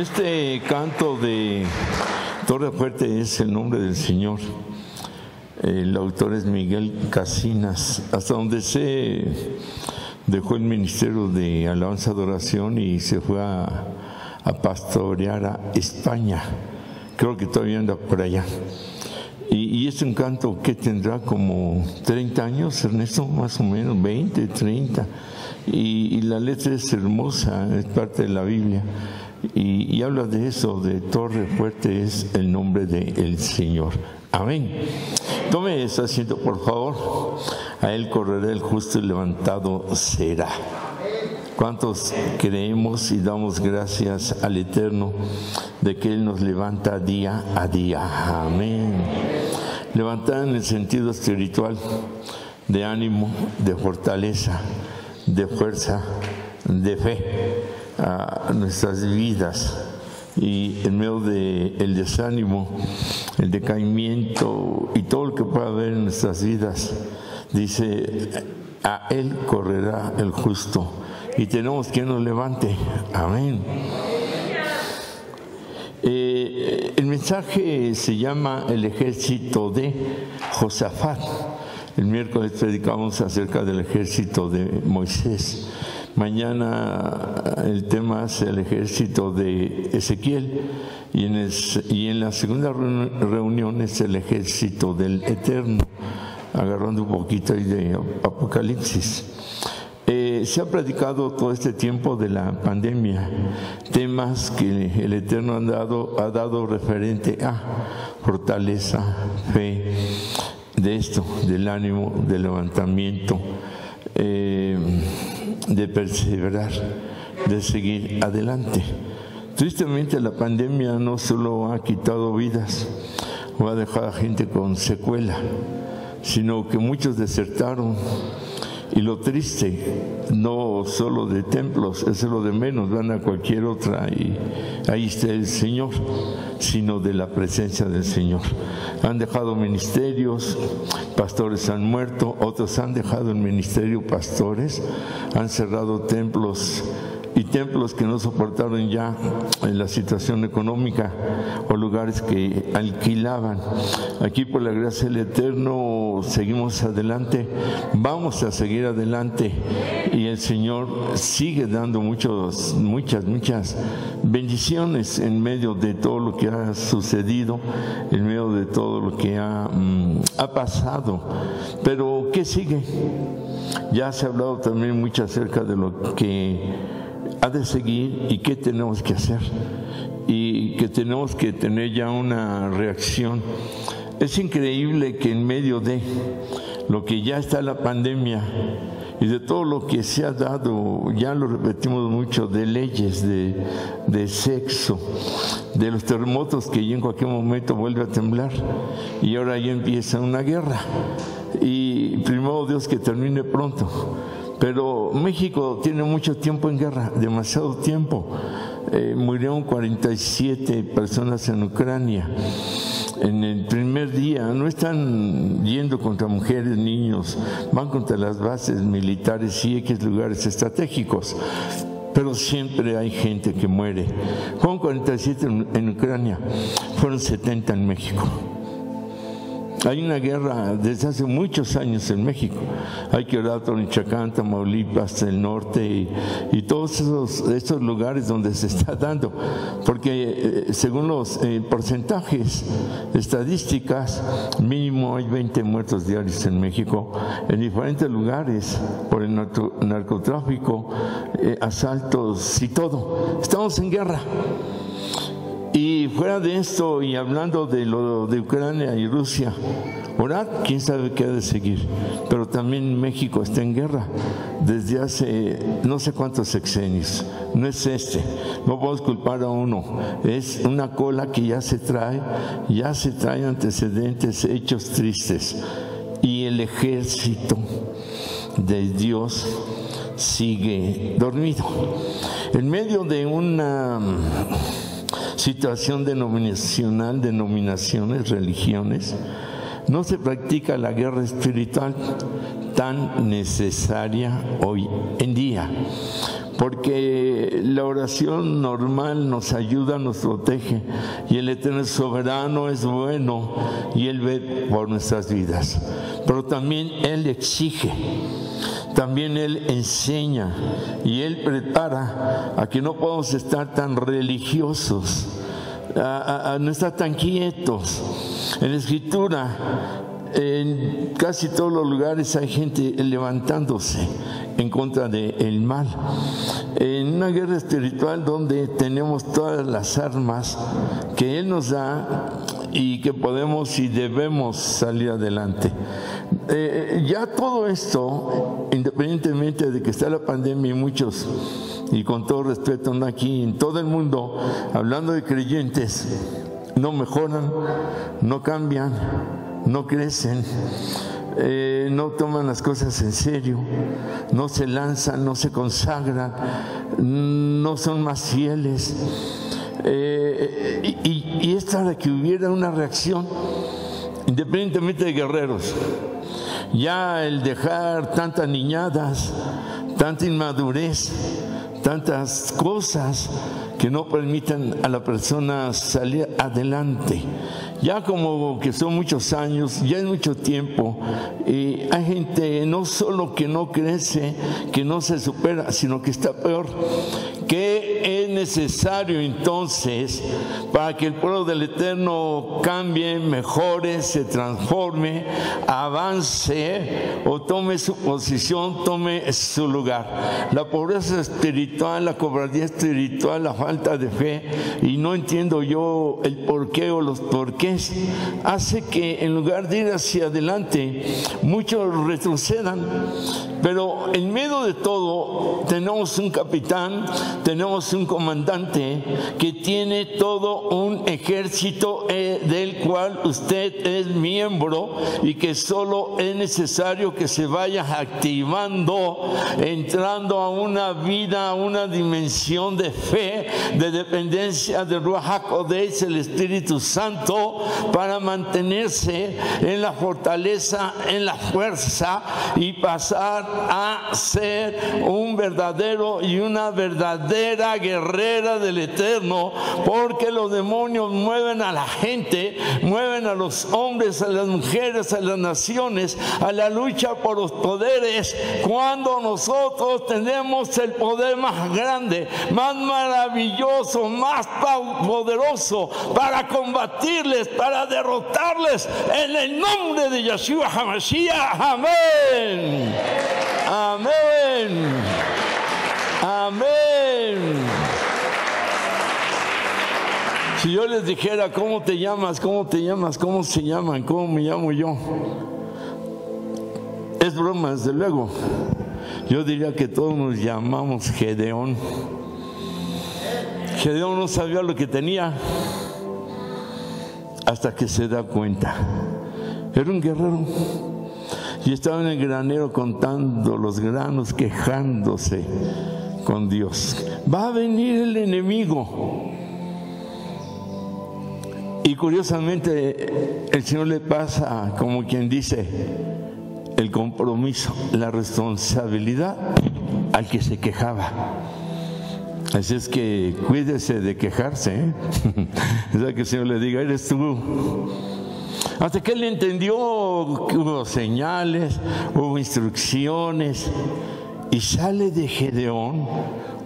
Este canto de Torre Fuerte es el nombre del Señor. El autor es Miguel Casinas. Hasta donde sé, dejó el ministerio de alabanza adoración y se fue a pastorear a España. Creo que todavía anda por allá. Y es un canto que tendrá como 30 años, Ernesto, más o menos, 20, 30. Y la letra es hermosa, es parte de la Biblia. Y habla de eso, de Torre Fuerte es el nombre del Señor. Amén. Tome ese asiento, por favor. A Él correrá el justo y levantado será. ¿Cuántos creemos y damos gracias al Eterno de que Él nos levanta día a día? Amén. Levantar en el sentido espiritual, de ánimo, de fortaleza, de fuerza, de fe a nuestras vidas. Y en medio del desánimo, el decaimiento y todo lo que pueda haber en nuestras vidas, dice, a Él correrá el justo. Y tenemos quien nos levante. Amén. El mensaje se llama El ejército de Josafat. El miércoles predicamos acerca del ejército de Moisés. Mañana el tema es el ejército de Ezequiel y en la segunda reunión es el ejército del Eterno, agarrando un poquito ahí de Apocalipsis. Se ha predicado todo este tiempo de la pandemia, temas que el Eterno ha dado referente a fortaleza, fe, de esto, del ánimo, del levantamiento, de perseverar, de seguir adelante. Tristemente la pandemia no solo ha quitado vidas o ha dejado a gente con secuela, sino que muchos desertaron. Y lo triste, no solo de templos, eso es lo de menos, van a cualquier otra y ahí está el Señor, sino de la presencia del Señor. Han dejado ministerios, pastores han muerto, otros han dejado el ministerio, pastores, han cerrado templos y templos que no soportaron ya en la situación económica o lugares que alquilaban. Aquí por la gracia del Eterno seguimos adelante, vamos a seguir adelante y el Señor sigue dando muchas bendiciones en medio de todo lo que ha sucedido, en medio de todo lo que ha pasado. Pero ¿qué sigue? Ya se ha hablado también mucho acerca de lo que ha de seguir y qué tenemos que hacer y que tenemos que tener ya una reacción. Es increíble que en medio de lo que ya está la pandemia y de todo lo que se ha dado, ya lo repetimos mucho, de leyes, de sexo, de los terremotos que ya en cualquier momento vuelve a temblar y ahora ya empieza una guerra y primero Dios que termine pronto. Pero México tiene mucho tiempo en guerra, demasiado tiempo. Murieron 47 personas en Ucrania. En el primer día no están yendo contra mujeres, niños, van contra las bases militares y X lugares estratégicos. Pero siempre hay gente que muere. Fueron 47 en Ucrania, fueron 70 en México. Hay una guerra desde hace muchos años en México. Hay Querétaro, Michoacán, Tamaulipas, el norte y todos esos lugares donde se está dando. Porque según los porcentajes, estadísticas, mínimo hay 20 muertos diarios en México, en diferentes lugares, por el narcotráfico, asaltos y todo. Estamos en guerra. Y fuera de esto, y hablando de lo de Ucrania y Rusia, orad, quién sabe qué ha de seguir. Pero también México está en guerra desde hace no sé cuántos sexenios. No es no podemos culpar a uno. Es una cola que ya se trae antecedentes, hechos tristes. Y el ejército de Dios sigue dormido. En medio de una situación denominacional, denominaciones, religiones, no se practica la guerra espiritual tan necesaria hoy en día. porque la oración normal nos ayuda, nos protege, y el Eterno es soberano, es bueno, y Él ve por nuestras vidas. Pero también Él exige, también Él enseña, y Él prepara a que no podamos estar tan religiosos, a no estar tan quietos. En la Escritura, en casi todos los lugares hay gente levantándose en contra del mal. En una guerra espiritual donde tenemos todas las armas que Él nos da y que podemos y debemos salir adelante. Ya todo esto, independientemente de que está la pandemia y muchos, y con todo respeto, no aquí, en todo el mundo, hablando de creyentes, no mejoran, no cambian, no crecen, no toman las cosas en serio, no se lanzan, no se consagran, no son más fieles. Y es para que hubiera una reacción, independientemente de guerreros. Ya el dejar tantas niñadas, tanta inmadurez, tantas cosas que no permitan a la persona salir adelante. Ya como que son muchos años, ya es mucho tiempo, y hay gente no solo que no crece, que no se supera, sino que está peor. ¿Qué es necesario entonces para que el pueblo del Eterno cambie, mejore, se transforme, avance o tome su posición, tome su lugar? La pobreza espiritual, la cobardía espiritual, la falta de fe, y no entiendo yo el porqué o los porqués, hace que en lugar de ir hacia adelante, muchos retrocedan. Pero en medio de todo tenemos un capitán, tenemos un comandante que tiene todo un ejército del cual usted es miembro, y que solo es necesario que se vaya activando, entrando a una vida, a una dimensión de fe, de dependencia de Ruach HaKodesh, el Espíritu Santo, para mantenerse en la fortaleza, en la fuerza, y pasar a ser un verdadero y una verdadera guerrera del Eterno, porque los demonios mueven a la gente, mueven a los hombres, a las mujeres, a las naciones, a la lucha por los poderes, cuando nosotros tenemos el poder más grande, más maravilloso, más poderoso para combatirles, para derrotarles, en el nombre de Yeshua HaMashiach. Amén. Amén. Amén. Si yo les dijera, ¿cómo te llamas? ¿Cómo te llamas? ¿Cómo se llaman? ¿Cómo me llamo yo? Es broma, desde luego. Yo diría que todos nos llamamos Gedeón. Gedeón no sabía lo que tenía hasta que se da cuenta. Era un guerrero y estaba en el granero contando los granos, quejándose con Dios. Va a venir el enemigo. Y curiosamente el Señor le pasa, como quien dice, el compromiso, la responsabilidad al que se quejaba. Así es que cuídese de quejarse, ¿eh? Es que el Señor le diga, eres tú. Hasta que él entendió que hubo señales, hubo instrucciones, y sale de Gedeón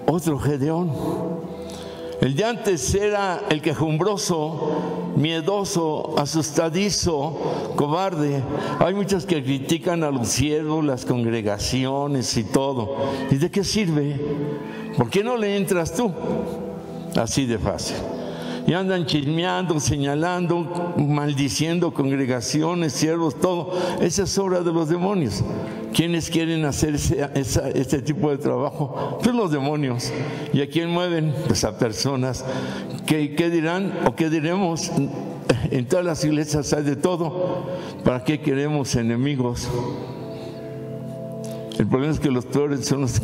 otro Gedeón. El de antes era el quejumbroso, miedoso, asustadizo, cobarde. Hay muchos que critican a los siervos, las congregaciones y todo. ¿Y de qué sirve? ¿Por qué no le entras tú? Así de fácil. Y andan chismeando, señalando, maldiciendo congregaciones, siervos, todo. Esa es obra de los demonios. ¿Quiénes quieren hacer este tipo de trabajo? Pues los demonios. ¿Y a quién mueven? Pues a personas. ¿Qué dirán o qué diremos? En todas las iglesias hay de todo. ¿Para qué queremos enemigos? El problema es que los peores son los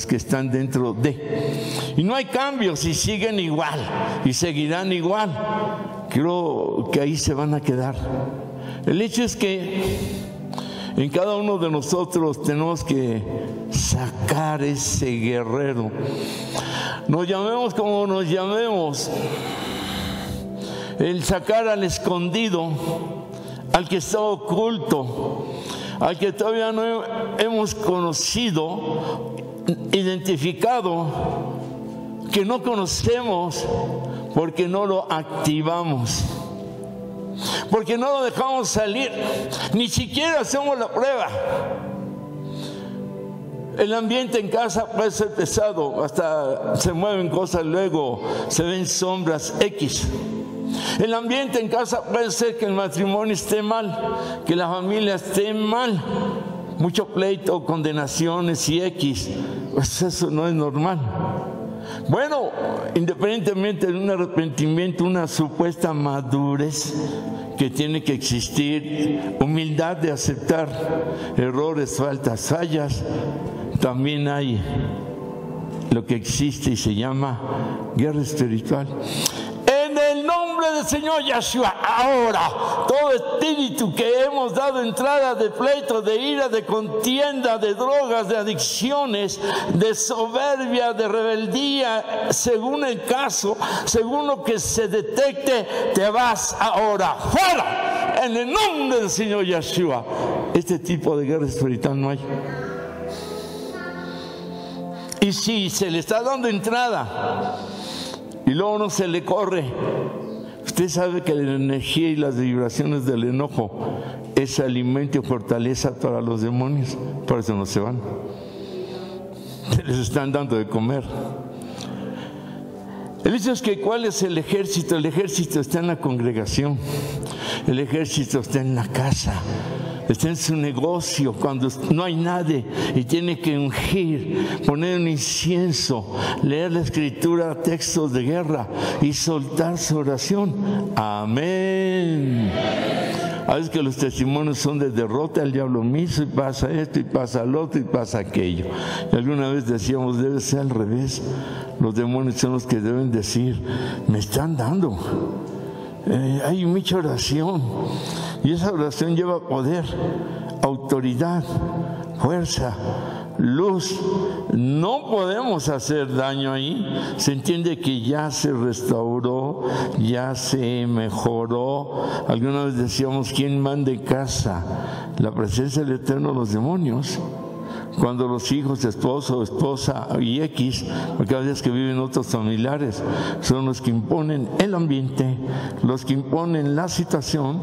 que están dentro de. Y no hay cambios, y siguen igual, y seguirán igual. Creo que ahí se van a quedar. El hecho es que En cada uno de nosotros tenemos que sacar ese guerrero. Nos llamemos como nos llamemos, el sacar al escondido, al que está oculto, al que todavía no hemos conocido, identificado, que no conocemos porque no lo activamos, porque no lo dejamos salir, ni siquiera hacemos la prueba. El ambiente en casa puede ser pesado, hasta se mueven cosas, luego se ven sombras X. El ambiente en casa puede ser que el matrimonio esté mal, que la familia esté mal, mucho pleito, condenaciones y X. Pues eso no es normal. Bueno, independientemente de un arrepentimiento, una supuesta madurez que tiene que existir, humildad de aceptar errores, faltas, fallas, también hay lo que existe y se llama guerra espiritual. En el nombre del Señor Yeshua, ahora, todo espíritu que hemos dado entrada de pleito, de ira, de contienda, de drogas, de adicciones, de soberbia, de rebeldía, según el caso, según lo que se detecte, te vas ahora, fuera, en el nombre del Señor Yeshua. Este tipo de guerra espiritual no hay. Y si se le está dando entrada y luego no se le corre, usted sabe que la energía y las vibraciones del enojo es alimento y fortaleza para los demonios. Por eso no se van. Se les están dando de comer. El hecho es que ¿cuál es el ejército? El ejército está en la congregación. El ejército está en la casa. Está en su negocio cuando no hay nadie y tiene que ungir, poner un incienso, leer la escritura, textos de guerra y soltar su oración. Amén. A veces que los testimonios son de derrota, el diablo me hizo y pasa esto y pasa lo otro y pasa aquello. Y alguna vez decíamos, debe ser al revés. Los demonios son los que deben decir, me están dando. Hay mucha oración y esa oración lleva poder, autoridad, fuerza, luz. No podemos hacer daño ahí. Se entiende que ya se restauró, ya se mejoró. Alguna vez decíamos, ¿quién manda en casa? La presencia del Eterno, los demonios. Cuando los hijos, esposo, esposa y X, porque a veces que viven otros familiares, son los que imponen el ambiente, los que imponen la situación,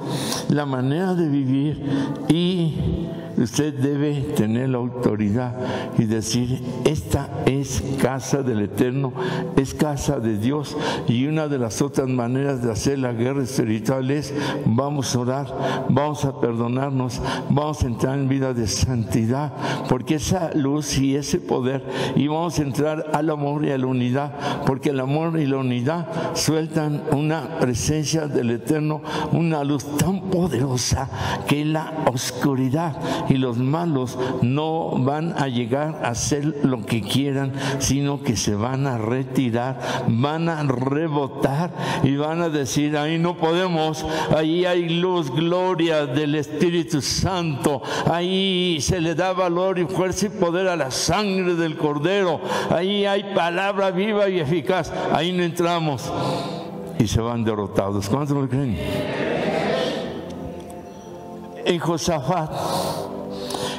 la manera de vivir, y usted debe tener la autoridad y decir, esta es casa del Eterno, es casa de Dios. Y una de las otras maneras de hacer la guerra espiritual es, vamos a orar, vamos a perdonarnos, vamos a entrar en vida de santidad, porque esa luz y ese poder, y vamos a entrar al amor y a la unidad, porque el amor y la unidad sueltan una presencia del Eterno, una luz tan poderosa que la oscuridad y los malos no van a llegar a hacer lo que quieran, sino que se van a retirar, van a rebotar y van a decir, ahí no podemos, ahí hay luz, gloria del Espíritu Santo, ahí se le da valor y fuerza y poder a la sangre del Cordero, ahí hay palabra viva y eficaz, ahí no entramos y se van derrotados. ¿Cuántos lo creen? En Josafat,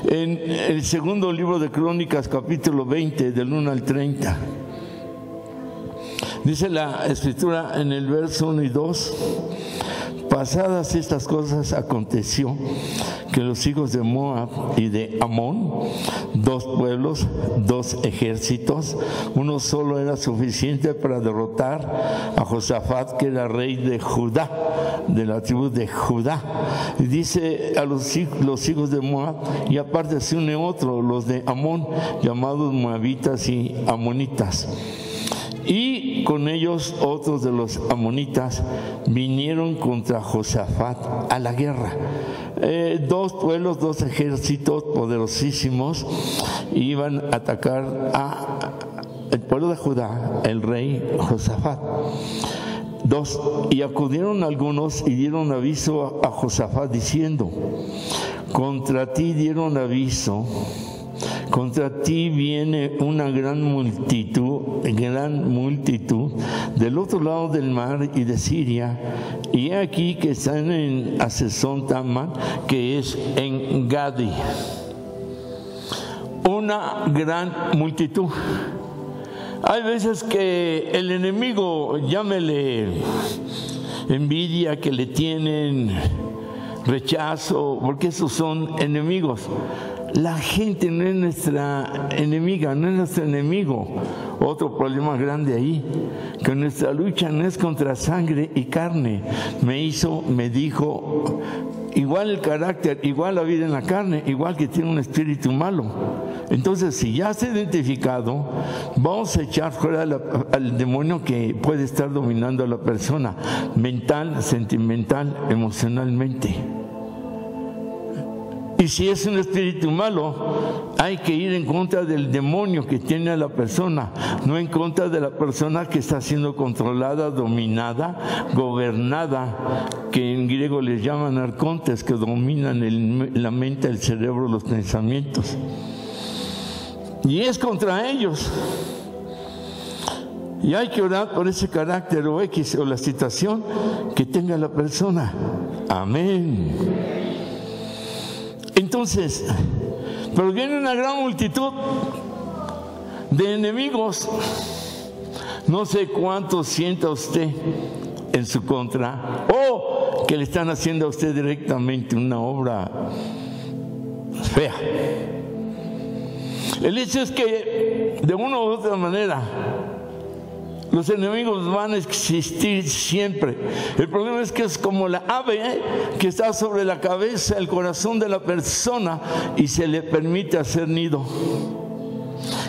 en el segundo libro de Crónicas, capítulo 20, del 1 al 30, dice la Escritura en el verso 1 y 2, pasadas estas cosas aconteció que los hijos de Moab y de Amón, dos pueblos, dos ejércitos, uno solo era suficiente para derrotar a Josafat, que era rey de Judá, de la tribu de Judá. Y dice a los hijos de Moab, y aparte se une otro, los de Amón, llamados moabitas y amonitas. Y con ellos otros de los amonitas vinieron contra Josafat a la guerra. Dos pueblos, dos ejércitos poderosísimos iban a atacar al pueblo de Judá, el rey Josafat. Y acudieron algunos y dieron aviso a Josafat diciendo, contra ti dieron aviso, contra ti viene una gran multitud del otro lado del mar y de Siria, y aquí que están en Hazezón Tamar, que es en Gadi. Una gran multitud. Hay veces que el enemigo, llámele envidia, que le tienen rechazo, porque esos son enemigos. La gente no es nuestra enemiga, no es nuestro enemigo. Otro problema grande ahí, que nuestra lucha no es contra sangre y carne. Me dijo, igual el carácter, igual la vida en la carne, igual que tiene un espíritu malo. Entonces, si ya está identificado, vamos a echar fuera al demonio que puede estar dominando a la persona, mental, sentimental, emocionalmente. Y si es un espíritu malo, hay que ir en contra del demonio que tiene a la persona, no en contra de la persona que está siendo controlada, dominada, gobernada, que en griego les llaman arcontes, que dominan la mente, el cerebro, los pensamientos. Y es contra ellos. Y hay que orar por ese carácter o X o la situación que tenga la persona. Amén. Entonces, pero viene una gran multitud de enemigos. No sé cuánto sienta usted en su contra, o que le están haciendo a usted directamente una obra fea. El hecho es que de una u otra manera los enemigos van a existir siempre. El problema es que es como la ave que está sobre la cabeza, el corazón de la persona, y se le permite hacer nido.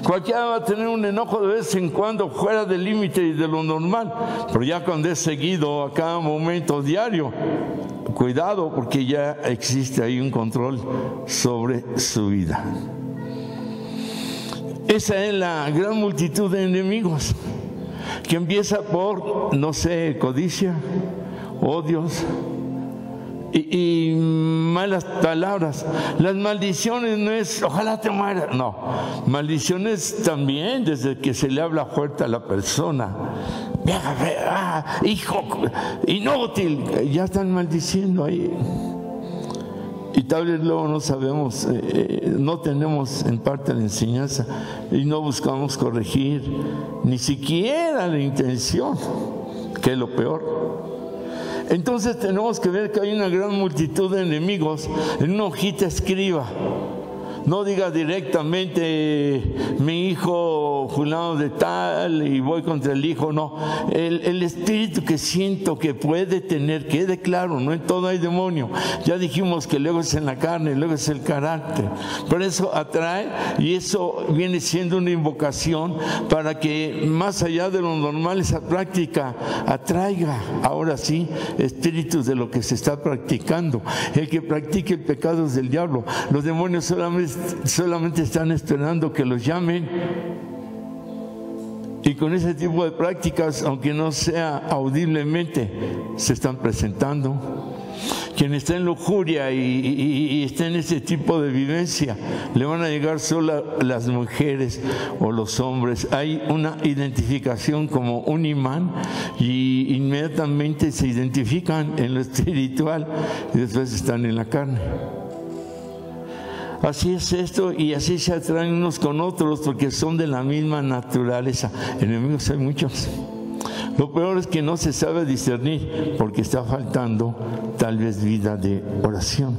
Cualquiera va a tener un enojo de vez en cuando fuera del límite y de lo normal, pero ya cuando es seguido a cada momento diario, cuidado, porque ya existe ahí un control sobre su vida. Esa es la gran multitud de enemigos, que empieza por, no sé, codicia, odios y malas palabras. Las maldiciones no es ojalá te mueras, no. Maldiciones también desde que se le habla fuerte a la persona. Vieja fea, hijo inútil, ya están maldiciendo ahí. Y tal vez luego no sabemos, no tenemos en parte la enseñanza y no buscamos corregir, ni siquiera la intención, que es lo peor. Entonces tenemos que ver que hay una gran multitud de enemigos. En una hojita escriba. No diga directamente mi hijo fulano de tal y voy contra el hijo, no. El espíritu que siento que puede tener, quede claro, no en todo hay demonio. Ya dijimos que luego es en la carne, luego es el carácter. Por eso atrae, y eso viene siendo una invocación para que más allá de lo normal esa práctica atraiga, ahora sí, espíritus de lo que se está practicando. El que practique el pecado es del diablo. Los demonios solamente están esperando que los llamen, y con ese tipo de prácticas, aunque no sea audiblemente, se están presentando. Quien está en lujuria y está en ese tipo de vivencia, le van a llegar solo las mujeres o los hombres. Hay una identificación como un imán y inmediatamente se identifican en lo espiritual y después están en la carne. Así es esto, y así se atraen unos con otros porque son de la misma naturaleza. Enemigos hay muchos. Lo peor es que no se sabe discernir porque está faltando tal vez vida de oración.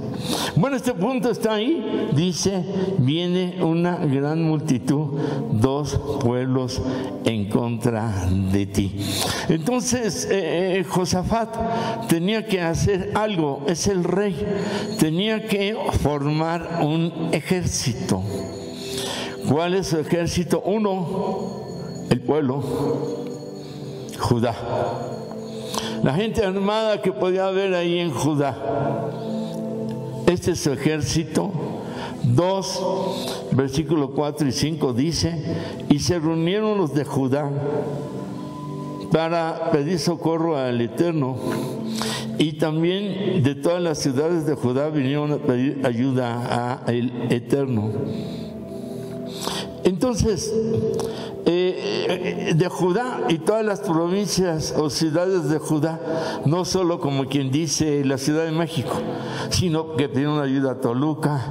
Bueno, este punto está ahí. Dice, viene una gran multitud, 2 pueblos en contra de ti. Entonces, Josafat tenía que hacer algo, es el rey. Tenía que formar un ejército. ¿Cuál es su ejército? 1, el pueblo. Judá. La gente armada que podía haber ahí en Judá. Este es su ejército. 2, versículos 4 y 5 dice, y se reunieron los de Judá para pedir socorro al Eterno y también de todas las ciudades de Judá vinieron a pedir ayuda a el Eterno. Entonces, de Judá y todas las provincias o ciudades de Judá, no solo como quien dice la Ciudad de México, sino que pidieron ayuda a Toluca,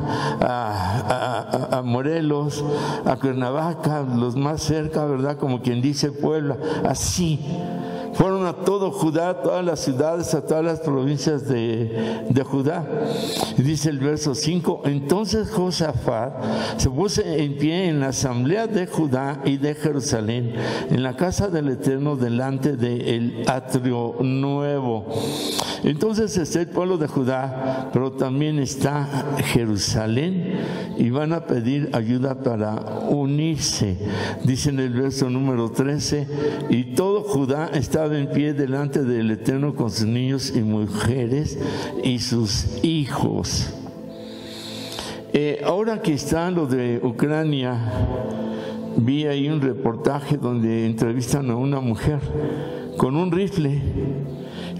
a Morelos, a Cuernavaca, los más cerca, ¿verdad? Como quien dice Puebla, así. Fueron a todo Judá, a todas las ciudades, a todas las provincias de Judá. Y dice el verso 5, entonces Josafat se puso en pie en la asamblea de Judá y de Jerusalén, en la casa del Eterno, delante del atrio nuevo. Entonces está el pueblo de Judá, pero también está Jerusalén, y van a pedir ayuda para unirse. Dice en el verso número 13, y todo Judá estaba en pie delante del Eterno con sus niños y mujeres y sus hijos. Ahora que está lo de Ucrania, vi ahí un reportaje donde entrevistan a una mujer con un rifle.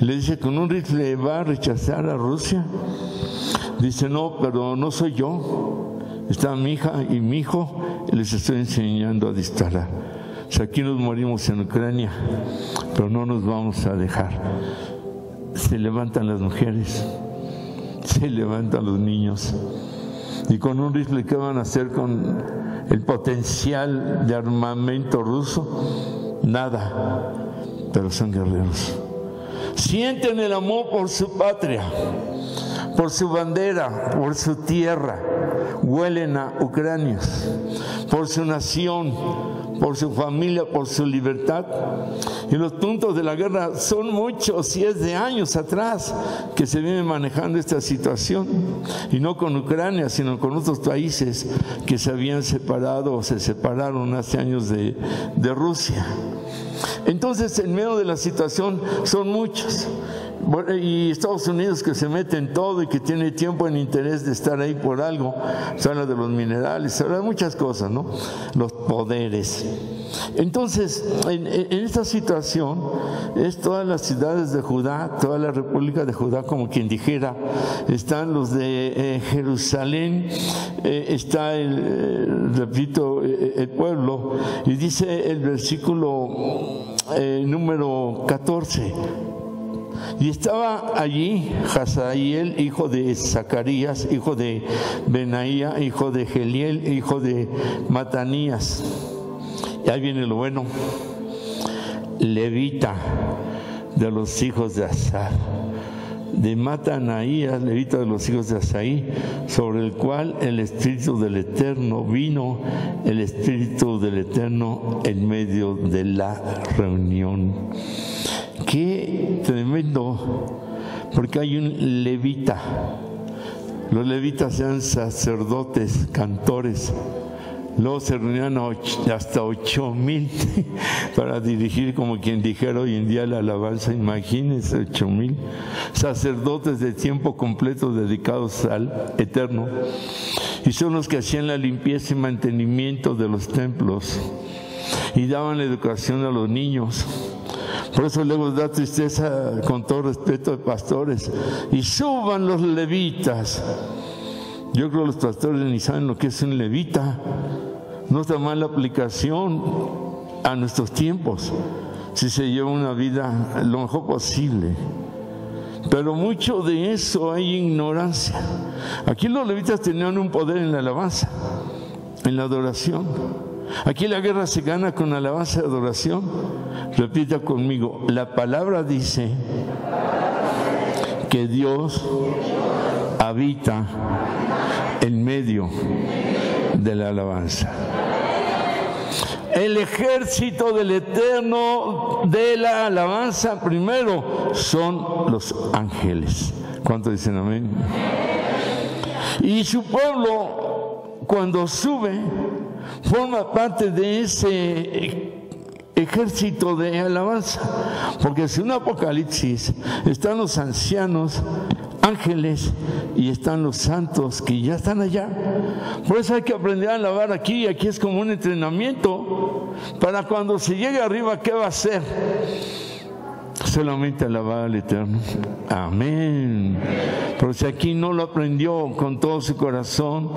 Le dice, ¿con un rifle va a rechazar a Rusia? Dice, no, pero no soy yo. Está mi hija y mi hijo, y les estoy enseñando a disparar. O sea, aquí nos morimos en Ucrania, pero no nos vamos a dejar. Se levantan las mujeres, se levantan los niños. Y con un rifle, ¿qué van a hacer con el potencial de armamento ruso? Nada, pero son guerreros. Sienten el amor por su patria, por su bandera, por su tierra. Huelen a ucranios, por su nación, por su familia, por su libertad. Y los puntos de la guerra son muchos, y es de años atrás que se viene manejando esta situación, y no con Ucrania, sino con otros países que se habían separado o se separaron hace años de Rusia. Entonces, en medio de la situación son muchos. Y Estados Unidos, que se mete en todo y que tiene tiempo en interés de estar ahí por algo. Se habla de los minerales, se habla de muchas cosas, ¿no? Los poderes. Entonces, en esta situación, es todas las ciudades de Judá, toda la República de Judá, como quien dijera. Están los de Jerusalén, está repito, el pueblo. Y dice el versículo número 14. Y estaba allí Hazael, hijo de Zacarías, hijo de Benaía, hijo de Geliel, hijo de Matanías. Y ahí viene lo bueno. Levita, de los hijos de Asaf, de Matanaías, levita de los hijos de Asaí, sobre el cual el Espíritu del Eterno vino, el Espíritu del Eterno en medio de la reunión. Qué tremendo, porque hay un levita. Los levitas eran sacerdotes, cantores. Luego se reunían hasta 8,000 para dirigir, como quien dijera hoy en día, la alabanza. Imagínense, 8,000 sacerdotes de tiempo completo dedicados al Eterno. Y son los que hacían la limpieza y mantenimiento de los templos y daban la educación a los niños. Por eso luego da tristeza, con todo respeto, de pastores. Y suban los levitas. Yo creo que los pastores ni saben lo que es un levita. No está mal la aplicación a nuestros tiempos, si se lleva una vida lo mejor posible. Pero mucho de eso hay ignorancia. Aquí los levitas tenían un poder en la alabanza, en la adoración. Aquí la guerra se gana con alabanza y adoración. Repita conmigo, la palabra dice que Dios habita en medio de la alabanza. El ejército del Eterno de la alabanza, primero, son los ángeles. ¿Cuántos dicen amén? Y su pueblo, cuando sube, forma parte de ese ejército de alabanza, porque si en Apocalipsis están los ancianos, ángeles, y están los santos que ya están allá. Por eso hay que aprender a alabar aquí, y aquí es como un entrenamiento para cuando se llegue arriba, ¿qué va a hacer? solamente alabar al Eterno. Amén. Pero si aquí no lo aprendió con todo su corazón,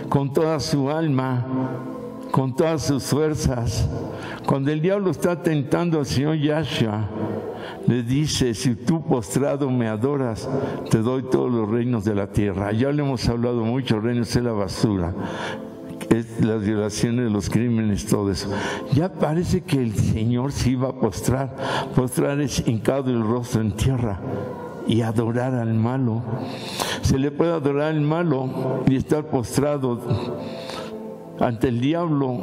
con toda su alma, con todas sus fuerzas, cuando el diablo está tentando al Señor Yahshua, le dice: si tú postrado me adoras, te doy todos los reinos de la tierra. Ya le hemos hablado mucho, reinos de la basura, es las violaciones, los crímenes, todo eso. Ya parece que el Señor se iba a postrar. Postrar es hincado el rostro en tierra y adorar al malo. Se le puede adorar al malo y estar postrado ante el diablo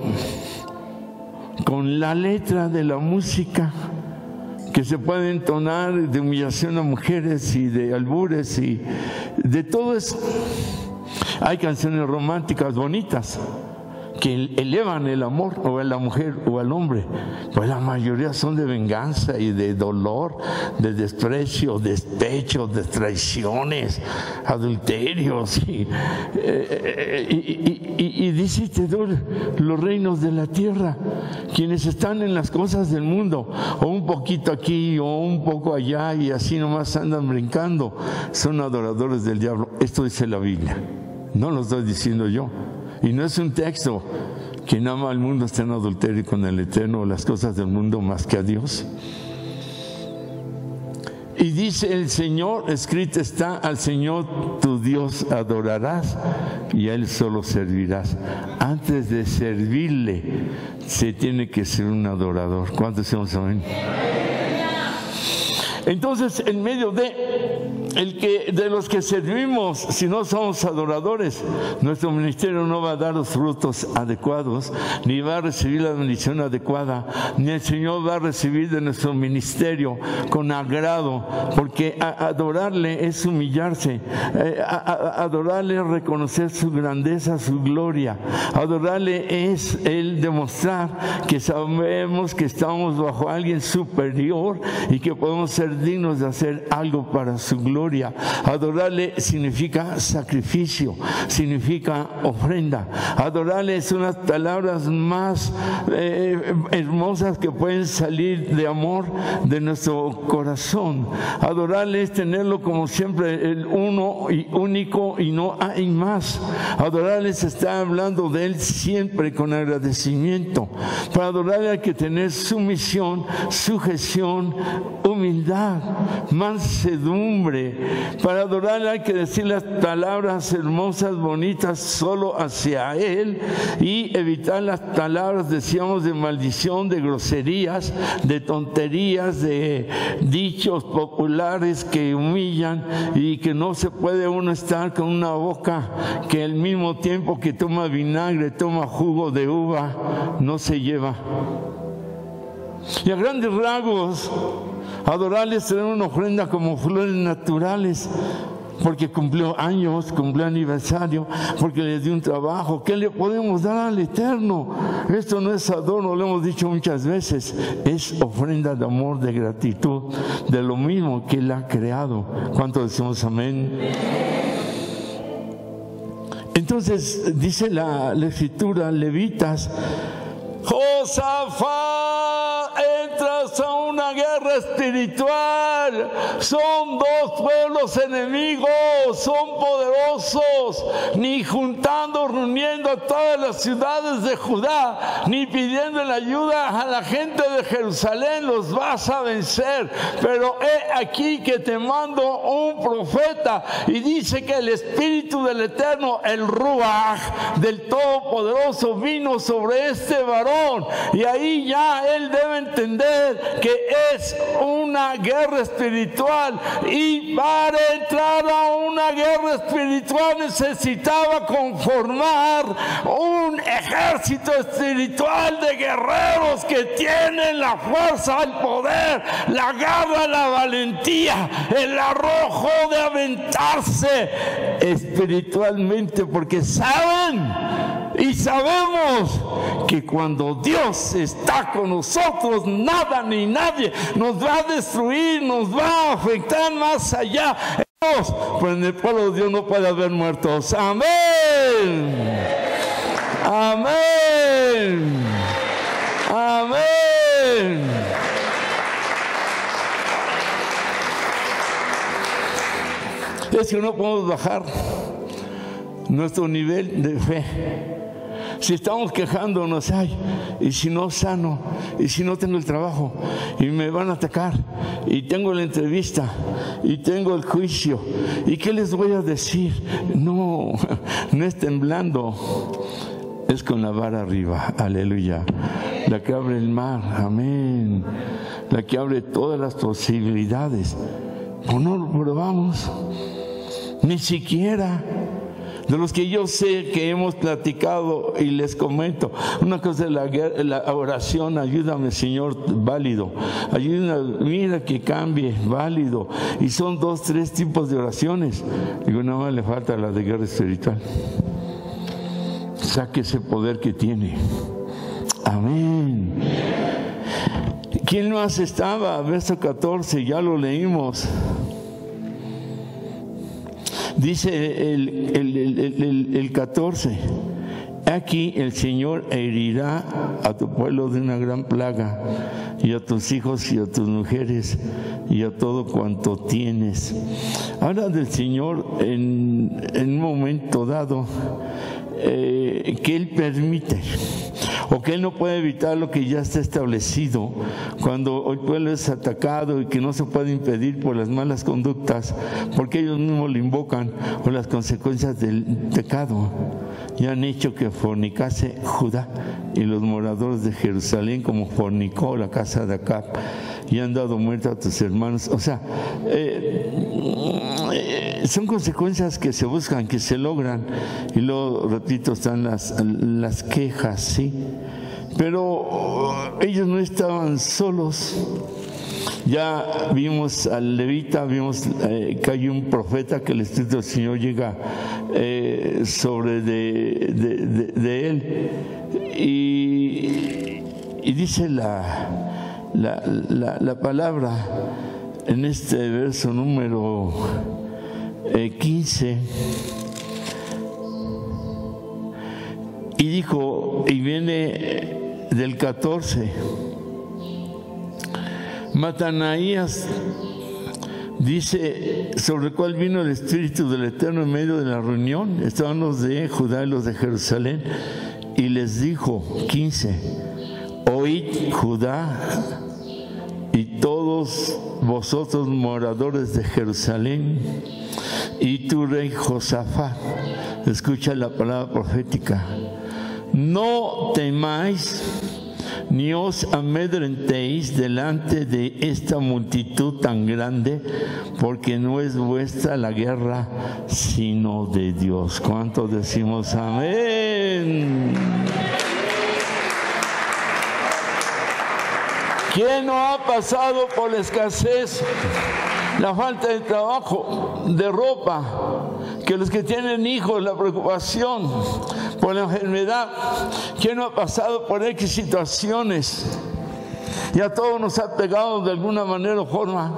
con la letra de la música que se puede entonar de humillación a mujeres y de albures y de todo eso. Hay canciones románticas bonitas que elevan el amor o a la mujer o al hombre, pues la mayoría son de venganza y de dolor, de desprecio, despechos, de traiciones, adulterios y dice: te doy los reinos de la tierra. Quienes están en las cosas del mundo, o un poquito aquí o un poco allá y así nomás andan brincando, son adoradores del diablo. Esto dice la Biblia, no lo estoy diciendo yo. Y no es un texto que nada más el mundo está en adulterio con el Eterno o las cosas del mundo más que a Dios. Y dice el Señor, escrito está: al Señor tu Dios adorarás y a Él solo servirás. Antes de servirle se tiene que ser un adorador. ¿Cuántos somos? Amén. Entonces, en medio de los que servimos, si no somos adoradores, nuestro ministerio no va a dar los frutos adecuados, ni va a recibir la bendición adecuada, ni el Señor va a recibir de nuestro ministerio con agrado, porque adorarle es humillarse, adorarle es reconocer su grandeza, su gloria, adorarle es el demostrar que sabemos que estamos bajo alguien superior y que podemos ser dignos de hacer algo para su gloria. Adorarle significa sacrificio, significa ofrenda. Adorarle es unas palabras más hermosas que pueden salir de amor de nuestro corazón. Adorarle es tenerlo como siempre, el uno y único, y no hay más. Adorarle es estar hablando de Él siempre con agradecimiento. Para adorarle hay que tener sumisión, sujeción, humildad, mansedumbre. Para adorarle hay que decir las palabras hermosas, bonitas, solo hacia Él, y evitar las palabras, decíamos, de maldición, de groserías, de tonterías, de dichos populares que humillan, y que no se puede uno estar con una boca que al mismo tiempo que toma vinagre, toma jugo de uva, no se lleva. Y a grandes rasgos, adorarles tener una ofrenda como flores naturales, porque cumplió años, cumplió aniversario, porque le dio un trabajo. ¿Qué le podemos dar al Eterno? Esto no es adorno, lo hemos dicho muchas veces, es ofrenda de amor, de gratitud, de lo mismo que Él ha creado. ¿Cuánto decimos amén? Entonces dice la Escritura, Levitas: Josafat, entras a una guerra espiritual. Son dos pueblos enemigos, son poderosos. Ni juntando, reuniendo a todas las ciudades de Judá, ni pidiendo la ayuda a la gente de Jerusalén, los vas a vencer. Pero he aquí que te mando un profeta, y dice que el Espíritu del Eterno, el Ruach del Todopoderoso, vino sobre este varón. Y ahí ya él debe entender que es una guerra espiritual, y para entrar a una guerra espiritual necesitaba conformar un ejército espiritual de guerreros que tienen la fuerza, el poder, la garra, la valentía, el arrojo de aventarse espiritualmente, porque saben y sabemos que cuando Dios está con nosotros, nada ni nadie nos va a destruir, nos va a afectar más allá. Pero en el pueblo de Dios no puede haber muertos. Amén. Amén. Amén. es que no podemos bajar nuestro nivel de fe. Si estamos quejándonos, ay, y si no sano, y si no tengo el trabajo, y me van a atacar, y tengo la entrevista, y tengo el juicio, ¿y qué les voy a decir? No, no es temblando, es con la vara arriba, aleluya, la que abre el mar, amén, la que abre todas las posibilidades. ¿O no lo probamos? Ni siquiera. De los que yo sé que hemos platicado y les comento, una cosa es la oración, ayúdame Señor, válido, ayúdame, mira que cambie, válido, y son 2, 3 tipos de oraciones. Digo, nada más le falta la de guerra espiritual. Saque ese poder que tiene. Amén. ¿Quién más estaba? Verso 14, ya lo leímos. Dice el 14, aquí el Señor herirá a tu pueblo de una gran plaga, y a tus hijos y a tus mujeres y a todo cuanto tienes. Habla del Señor en un momento dado que Él permite, o que Él no puede evitar lo que ya está establecido cuando el pueblo es atacado y que no se puede impedir por las malas conductas, porque ellos mismos lo invocan, o las consecuencias del pecado. Y han hecho que fornicase Judá y los moradores de Jerusalén como fornicó la casa de Acab, y han dado muerte a tus hermanos. O sea, son consecuencias que se buscan, que se logran, y luego, repito, están las quejas, ¿sí? Pero ellos no estaban solos. Ya vimos al levita, vimos que hay un profeta que el Espíritu del Señor llega sobre de él, y dice la palabra en este verso número 15, y dijo, y viene del 14, Matanaías dice, sobre el cual vino el Espíritu del Eterno en medio de la reunión, estaban los de Judá y los de Jerusalén, y les dijo, 15, oíd Judá y todos vosotros moradores de Jerusalén, y tu rey Josafat, escucha la palabra profética, no temáis ni os amedrentéis delante de esta multitud tan grande, porque no es vuestra la guerra, sino de Dios. ¿Cuántos decimos amén? ¿Quién no ha pasado por la escasez, la falta de trabajo, de ropa? Que los que tienen hijos, la preocupación por la enfermedad. ¿Quién no ha pasado por X situaciones? Y a todos nos ha pegado de alguna manera o forma.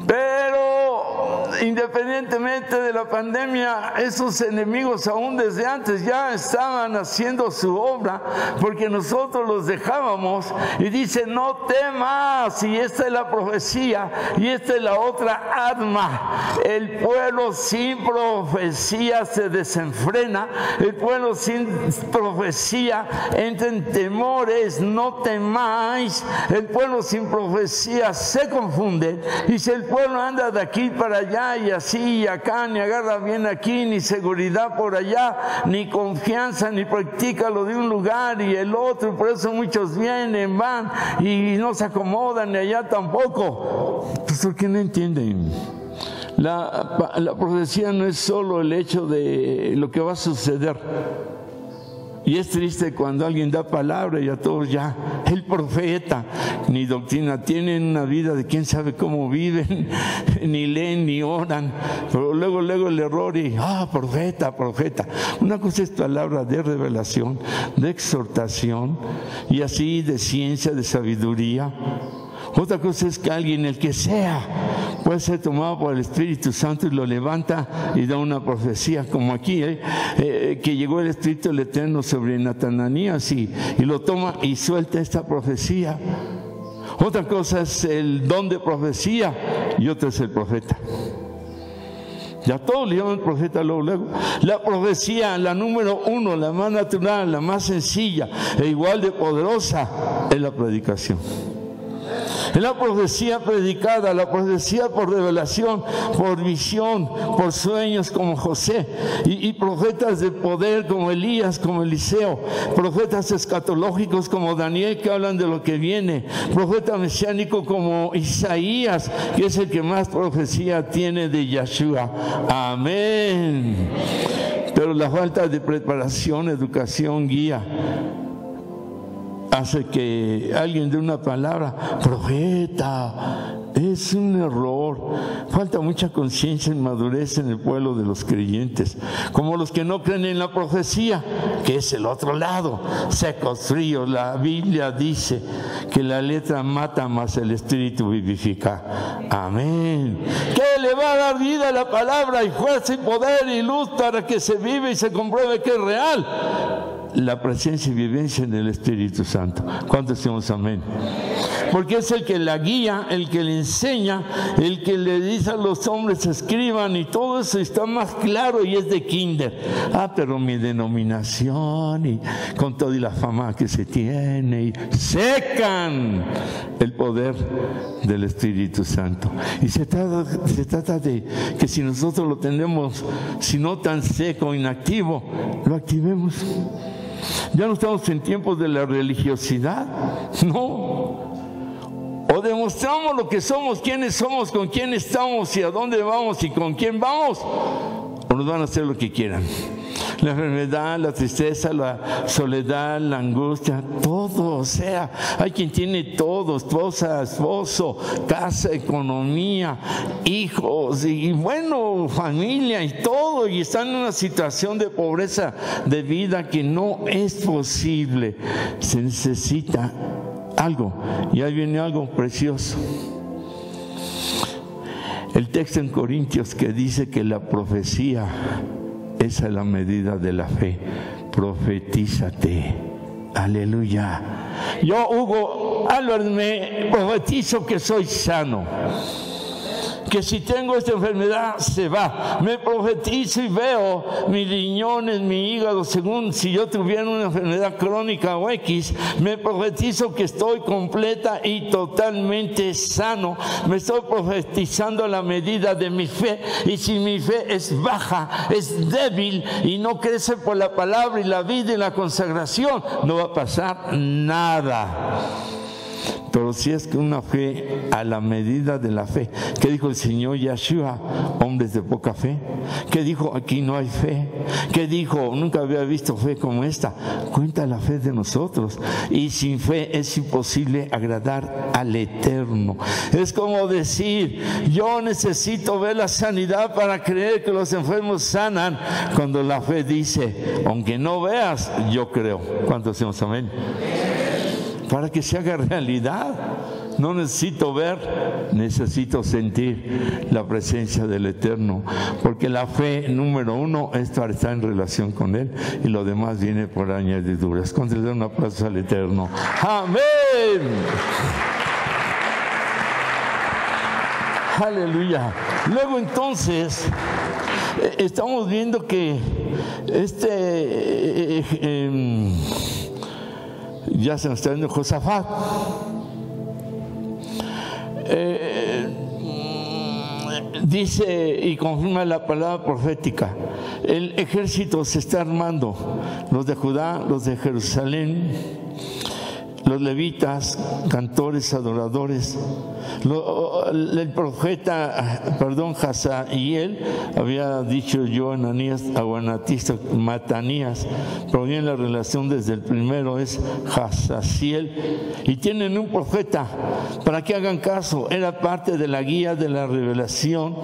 Pero independientemente de la pandemia, esos enemigos aún desde antes ya estaban haciendo su obra, porque nosotros los dejábamos. Y dice, no temas, y esta es la profecía, y esta es la otra arma. El pueblo sin profecía se desenfrena, el pueblo sin profecía entra en temores. No temáis, el pueblo sin profecía se confunde, y si el pueblo anda de aquí para allá y así y acá, ni agarra bien aquí, ni seguridad por allá, ni confianza, ni practica lo de un lugar y el otro, y por eso muchos vienen, van y no se acomodan, ni allá tampoco. Pues porque no entienden. La profecía no es solo el hecho de lo que va a suceder. Y es triste cuando alguien da palabra y a todos ya, el profeta, ni doctrina, tienen una vida de quién sabe cómo viven, ni leen ni oran, pero luego el error y, profeta. Una cosa es palabra de revelación, de exhortación, y así de ciencia, de sabiduría. Otra cosa es que alguien, el que sea, puede ser tomado por el Espíritu Santo y lo levanta y da una profecía, como aquí, que llegó el Espíritu del Eterno sobre Natananías y lo toma y suelta esta profecía. Otra cosa es el don de profecía y otra es el profeta. Ya todos le llaman profeta luego. La profecía, la número 1, la más natural, la más sencilla e igual de poderosa, es la predicación. Es la profecía predicada, la profecía por revelación, por visión, por sueños como José, y profetas de poder como Elías, como Eliseo, profetas escatológicos como Daniel, que hablan de lo que viene, profeta mesiánico como Isaías, que es el que más profecía tiene de Yeshua. Amén. Pero la falta de preparación, educación, guía, hace que alguien dé una palabra, profeta. Es un error. Falta mucha conciencia y madurez en el pueblo de los creyentes, como los que no creen en la profecía, que es el otro lado, secos, fríos. La Biblia dice que la letra mata, más el espíritu vivifica. Amén. Que le va a dar vida a la palabra, y fuerza y poder y luz, para que se vive y se compruebe que es real la presencia y vivencia en el Espíritu Santo. ¿Cuántos decimos amén? Porque es el que la guía, el que le enseña, el que le dice a los hombres escriban, y todo eso está más claro y es de kinder. Pero mi denominación, y con toda la fama que se tiene, y secan el poder del Espíritu Santo. Y se trata de que si nosotros lo tenemos, si no tan seco, inactivo, lo activemos. Ya no estamos en tiempos de la religiosidad, no. O demostramos lo que somos, quiénes somos, con quién estamos y a dónde vamos y con quién vamos, o nos van a hacer lo que quieran. La enfermedad, la tristeza, la soledad, la angustia, todo. O sea, hay quien tiene todo: esposa, esposo, casa, economía, hijos y bueno, familia y todo, y están en una situación de pobreza de vida que no es posible. Se necesita algo, y ahí viene algo precioso. El texto en Corintios que dice que la profecía, esa es la medida de la fe. Profetízate. Aleluya. Yo, Hugo Álvarez, me profetizo que soy sano, que si tengo esta enfermedad se va. Me profetizo y veo mis riñones, mi hígado, según si yo tuviera una enfermedad crónica o X. Me profetizo que estoy completa y totalmente sano. Me estoy profetizando a la medida de mi fe, y si mi fe es baja, es débil y no crece por la palabra y la vida y la consagración, no va a pasar nada. Pero si es que una fe a la medida de la fe. ¿Qué dijo el Señor Yeshua? Hombres de poca fe. ¿Qué dijo? Aquí no hay fe. ¿Qué dijo? Nunca había visto fe como esta. Cuenta la fe de nosotros. Y sin fe es imposible agradar al Eterno. Es como decir: yo necesito ver la sanidad para creer que los enfermos sanan, cuando la fe dice: aunque no veas, yo creo. ¿Cuántos decimos amén? Para que se haga realidad, no necesito ver, necesito sentir la presencia del Eterno, porque la fe, número 1, es para estar en relación con Él, y lo demás viene por añadiduras. Cuando le den un aplauso al Eterno. ¡Amén! ¡Aleluya! Luego entonces, estamos viendo que ya se nos está viendo Josafat. Dice y confirma la palabra profética: el ejército se está armando, los de Judá, los de Jerusalén, los levitas, cantores, adoradores. El profeta, Hazaíel, había dicho yo, Ananías, Aguanatista, Matanías, pero bien la relación desde el primero es Hazaziel, y tienen un profeta para que hagan caso. Era parte de la guía de la revelación.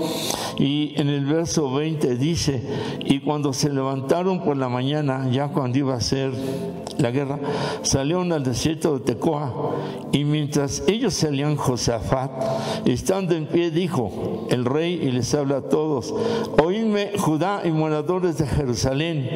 Y en el verso 20 dice: y cuando se levantaron por la mañana, ya cuando iba a ser la guerra, salieron al desierto de Tecoa, y mientras ellos salían, Josafat, estando en pie, dijo el rey, y les habla a todos todos. Oídme, Judá y moradores de Jerusalén,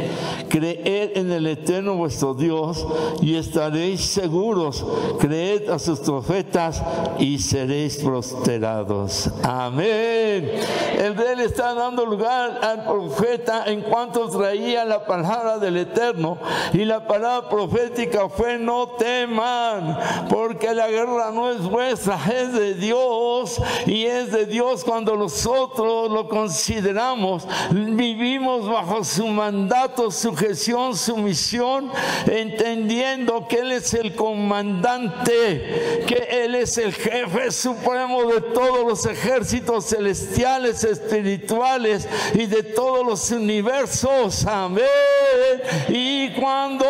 creed en el Eterno vuestro Dios y estaréis seguros. Creed a sus profetas y seréis prosperados. Amén. El rey le está dando lugar al profeta en cuanto traía la palabra del Eterno, y la palabra profética fue: no teman, porque la guerra no es vuestra, es de Dios, y es de Dios cuando nosotros lo consideramos, vivimos bajo su mandato, sujeción, sumisión, entendiendo que Él es el comandante, que Él es el jefe supremo de todos los ejércitos celestiales, espirituales y de todos los universos. Amén. Y cuando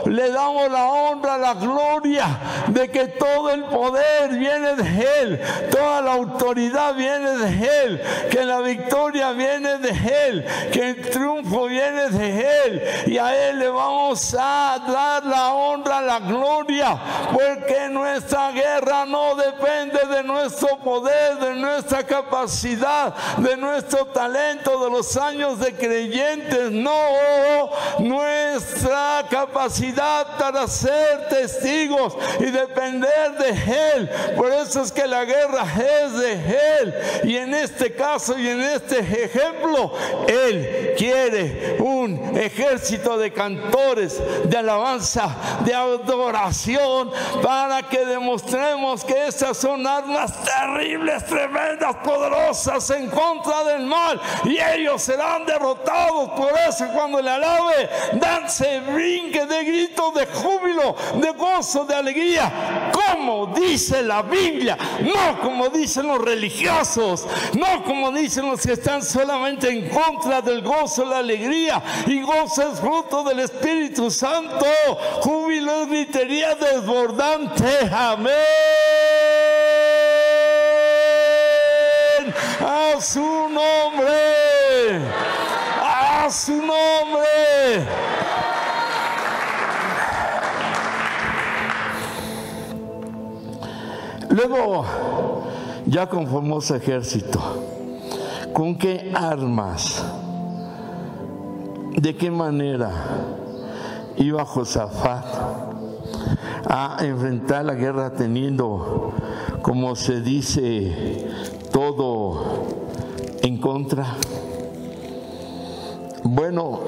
le damos la honra, la gloria de que todo el poder viene de Él, toda la autoridad viene de Él, que la victoria viene de Él, que el triunfo viene de Él, y a Él le vamos a dar la honra, la gloria, porque nuestra guerra no depende de nuestro poder, de nuestra capacidad, de nuestro talento, de los años de creyentes. No, nuestra capacidad para ser testigos y depender de Él. Por eso es que la guerra es de Él, y en este caso y en este ejemplo, Él quiere un ejército de cantores, de alabanza, de adoración, para que demostremos que esas son armas terribles, tremendas, poderosas en contra del mal, y ellos serán derrotados. Por eso cuando le alabe, dance, brinque, de gritos de júbilo, de gozo, de alegría, como dice la Biblia, no como dicen los religiosos, no como dicen los que están solamente en contra del gozo, la alegría. Y gozo es fruto del Espíritu Santo, júbilo es gritería desbordante. Amén. A su nombre, a su nombre. Luego, ya conformó su ejército. ¿Con qué armas? ¿De qué manera iba Josafat a enfrentar la guerra teniendo, como se dice, todo en contra? Bueno,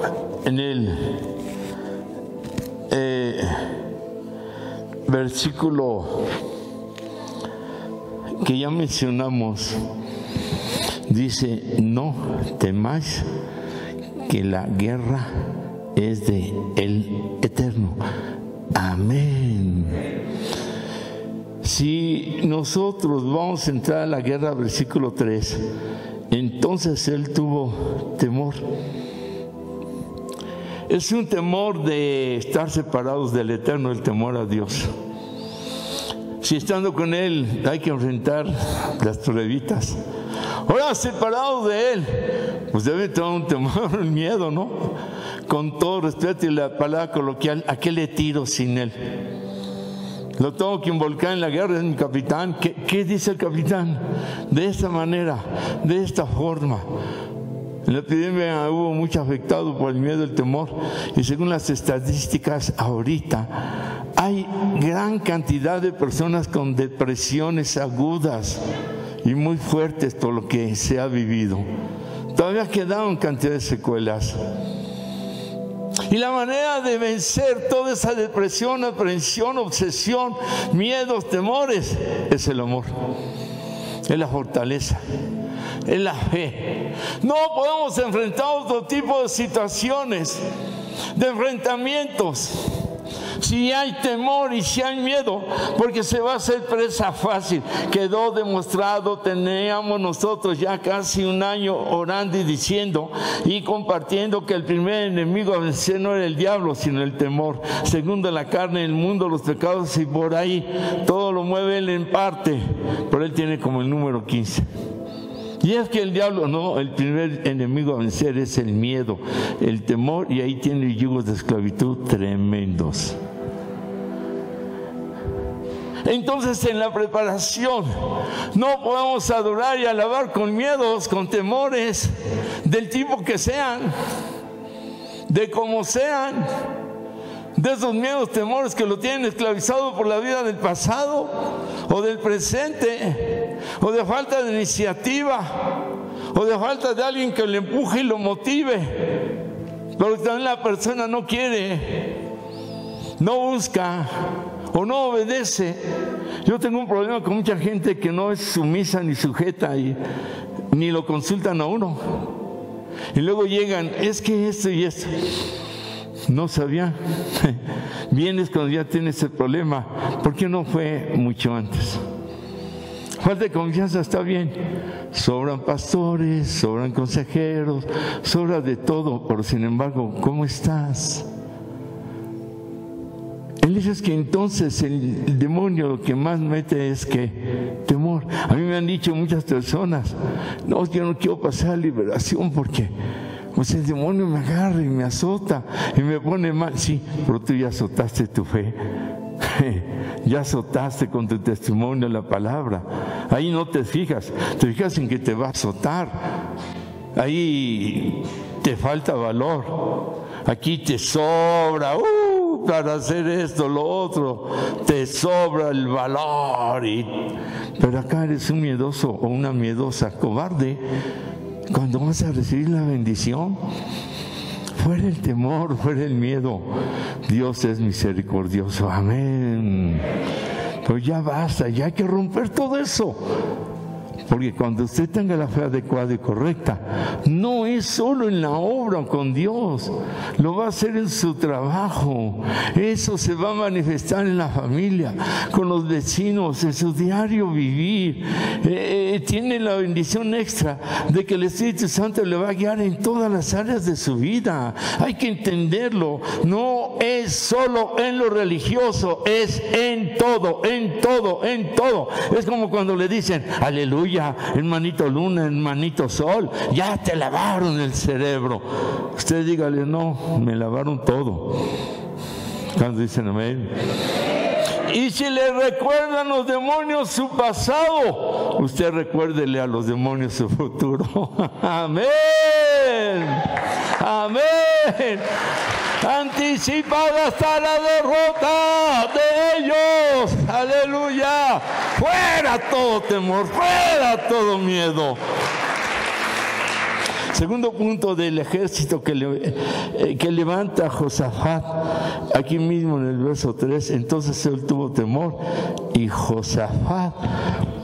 en el versículo que ya mencionamos, dice: no temáis, que la guerra es de el Eterno. Amén. Si nosotros vamos a entrar a la guerra, versículo 3, entonces él tuvo temor. Es un temor de estar separados del Eterno, el temor a Dios. Si estando con Él hay que enfrentar las pruebitas, ahora separados de Él, pues debe tener un temor, un miedo, ¿no? Con todo respeto y la palabra coloquial, ¿a qué le tiro sin Él? Lo tengo que involucrar en la guerra, es mi capitán. ¿Qué dice el capitán? De esta manera, de esta forma. En la epidemia hubo mucho afectado por el miedo, el temor, y según las estadísticas ahorita hay gran cantidad de personas con depresiones agudas y muy fuertes por lo que se ha vivido. Todavía quedaron cantidad de secuelas. Y la manera de vencer toda esa depresión, aprensión, obsesión, miedos, temores, es el amor, es la fortaleza, es la fe. No podemos enfrentar otro tipo de situaciones, de enfrentamientos, si hay temor y si hay miedo, porque se va a hacer presa fácil. Quedó demostrado, teníamos nosotros ya casi un año orando y diciendo y compartiendo que el primer enemigo a vencer no era el diablo, sino el temor. Segundo, la carne, el mundo, los pecados, y por ahí todo lo mueve él en parte, pero él tiene como el número 15. Y es que el diablo, no, el primer enemigo a vencer es el miedo, el temor, y ahí tiene yugos de esclavitud tremendos. Entonces en la preparación no podemos adorar y alabar con miedos, con temores, del tipo que sean, de como sean, de esos miedos, temores que lo tienen esclavizado por la vida del pasado o del presente, o de falta de iniciativa, o de falta de alguien que le empuje y lo motive. Pero también la persona no quiere, no busca o no obedece. Yo tengo un problema con mucha gente que no es sumisa ni sujeta y ni lo consultan a uno. Y luego llegan, es que esto y esto. No sabía. Vienes cuando ya tienes el problema. ¿Por qué no fue mucho antes? Falta de confianza, está bien. Sobran pastores, sobran consejeros, sobra de todo, pero sin embargo, ¿cómo estás? El hecho es que entonces el demonio lo que más mete es que temor. A mí me han dicho muchas personas, no, yo no quiero pasar liberación porque pues el demonio me agarra y me azota y me pone mal. Sí, pero tú ya azotaste tu fe. Ya azotaste con tu testimonio la palabra. Ahí no te fijas en que te va a azotar. Ahí te falta valor. Aquí te sobra para hacer esto, lo otro, te sobra el valor. Pero acá eres un miedoso o una miedosa cobarde. Cuando vas a recibir la bendición, fuera el temor, fuera el miedo. Dios es misericordioso, amén. Pero ya basta, ya hay que romper todo eso. Porque cuando usted tenga la fe adecuada y correcta, no es solo en la obra con Dios, lo va a hacer en su trabajo. Eso se va a manifestar en la familia, con los vecinos, en su diario vivir. Tiene la bendición extra de que el Espíritu Santo le va a guiar en todas las áreas de su vida. Hay que entenderlo. No es solo en lo religioso, es en todo, en todo, en todo. Es como cuando le dicen, aleluya, hermanito luna, hermanito sol, ya te lavaron el cerebro. Usted dígale, no, me lavaron todo. Cuando dicen amén. Y si le recuerdan los demonios su pasado, usted recuérdele a los demonios su futuro. Amén. Amén. Anticipada está la derrota de ellos. Aleluya. Fuera todo temor, fuera todo miedo. Segundo punto del ejército que levanta Josafat, aquí mismo en el verso 3, entonces él tuvo temor y Josafat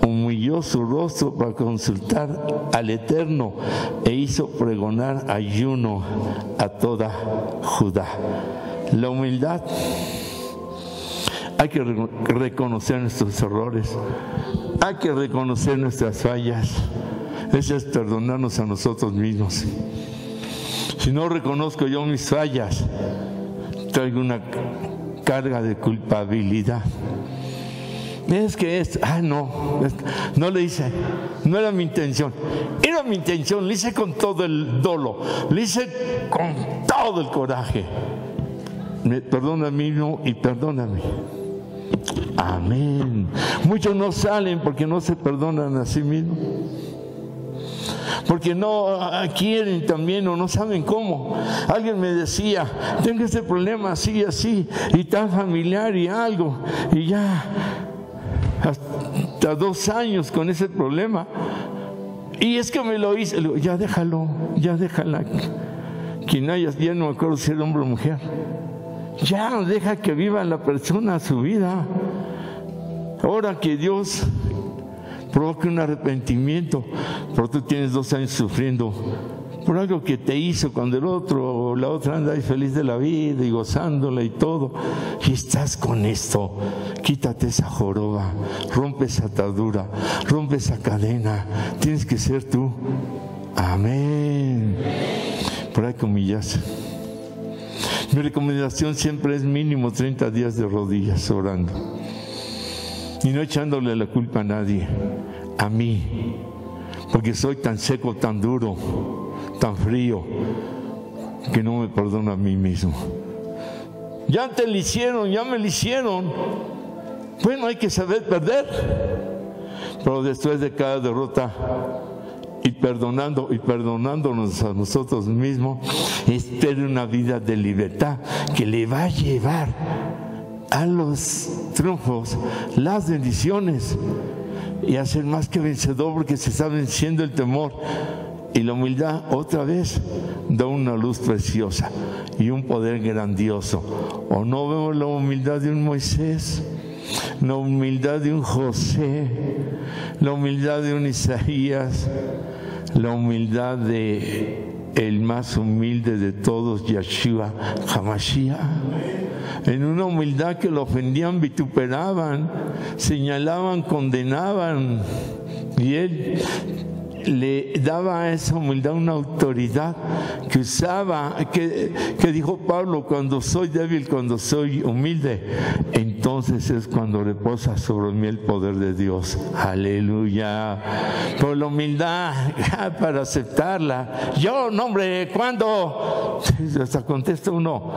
humilló su rostro para consultar al Eterno e hizo pregonar ayuno a toda Judá. La humildad, hay que reconocer nuestros errores, hay que reconocer nuestras fallas. Eso es perdonarnos a nosotros mismos. Si no reconozco yo mis fallas, traigo una carga de culpabilidad. Es que no le hice, no era mi intención. Era mi intención, le hice con todo el dolo, le hice con todo el coraje. Perdona a mí mismo y perdóname. Amén. Muchos no salen porque no se perdonan a sí mismos. Porque no quieren también o no saben cómo. Alguien me decía, tengo este problema así, así, y tan familiar y algo, y ya hasta 2 años con ese problema. Y es que me lo hice. Le digo, ya déjalo, ya déjala. Quien haya, ya no me acuerdo si era hombre o mujer. Ya deja que viva la persona su vida. Ahora que Dios provoque un arrepentimiento, pero tú tienes 2 años sufriendo por algo que te hizo cuando el otro o la otra anda ahí feliz de la vida y gozándola y todo, y estás con esto. Quítate esa joroba, rompe esa atadura, rompe esa cadena. Tienes que ser tú. Amén. Pero hay que humillarse. Mi recomendación siempre es mínimo 30 días de rodillas orando. Y no echándole la culpa a nadie, a mí, porque soy tan seco, tan duro, tan frío, que no me perdono a mí mismo. Ya te lo hicieron, ya me lo hicieron. Bueno, hay que saber perder, pero después de cada derrota y perdonándonos a nosotros mismos, es tener una vida de libertad que le va a llevar a los triunfos, las bendiciones, y a ser más que vencedor, porque se está venciendo el temor. Y la humildad otra vez da una luz preciosa y un poder grandioso. ¿O no vemos la humildad de un Moisés? La humildad de un José, la humildad de un Isaías, la humildad de el más humilde de todos, Yeshua HaMashiach. En una humildad que lo ofendían, vituperaban, señalaban, condenaban, y él le daba a esa humildad una autoridad que usaba, que dijo Pablo: cuando soy débil, cuando soy humilde, entonces es cuando reposa sobre mí el poder de Dios. Aleluya. Por la humildad, para aceptarla. Yo, no, hombre, ¿cuándo? Hasta contesta uno.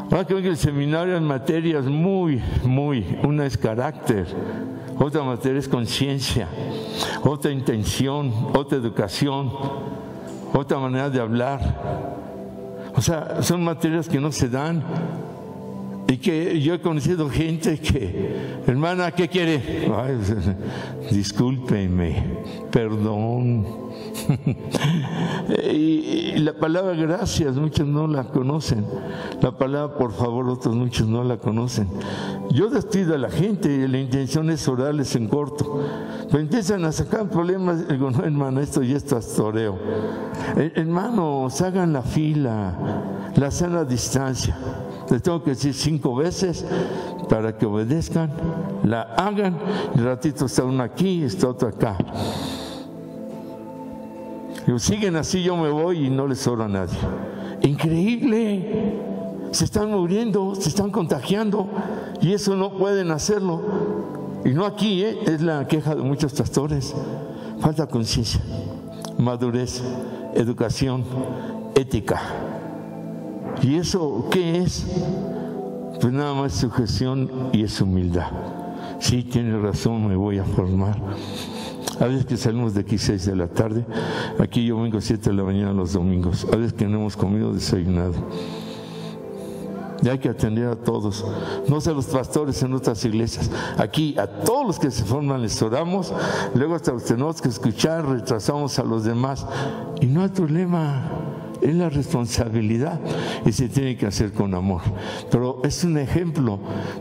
Ahora que venga el seminario, en materias una es carácter, otra materia es conciencia, otra intención, otra educación, otra manera de hablar. O sea, son materias que no se dan. Y que yo he conocido gente que, hermana, ¿qué quiere? Ay, discúlpeme, perdón. Y la palabra gracias, muchos no la conocen. La palabra por favor, otros muchos no la conocen. Yo despido a la gente y la intención es orarles en corto. Pero empiezan a sacar problemas. Digo: no, hermano, esto ya está toreo. Hermanos, hagan la fila, la sana distancia. Les tengo que decir 5 veces para que obedezcan, la hagan. Y un ratito está uno aquí, está otro acá. Digo: siguen así, yo me voy y no les oro a nadie. Increíble. Se están muriendo, se están contagiando, y eso no pueden hacerlo. Y no aquí, es la queja de muchos pastores. Falta conciencia, madurez, educación, ética. ¿Y eso qué es? Pues nada más sujeción y es humildad. Sí, tiene razón, me voy a formar. A veces que salimos de aquí 6 de la tarde, aquí yo vengo 7 de la mañana los domingos. A veces que no hemos comido, desayunado. Y hay que atender a todos, no solo a los pastores en otras iglesias. Aquí a todos los que se forman les oramos, luego hasta los tenemos que escuchar, retrasamos a los demás. Y no hay problema, es la responsabilidad y se tiene que hacer con amor. Pero es un ejemplo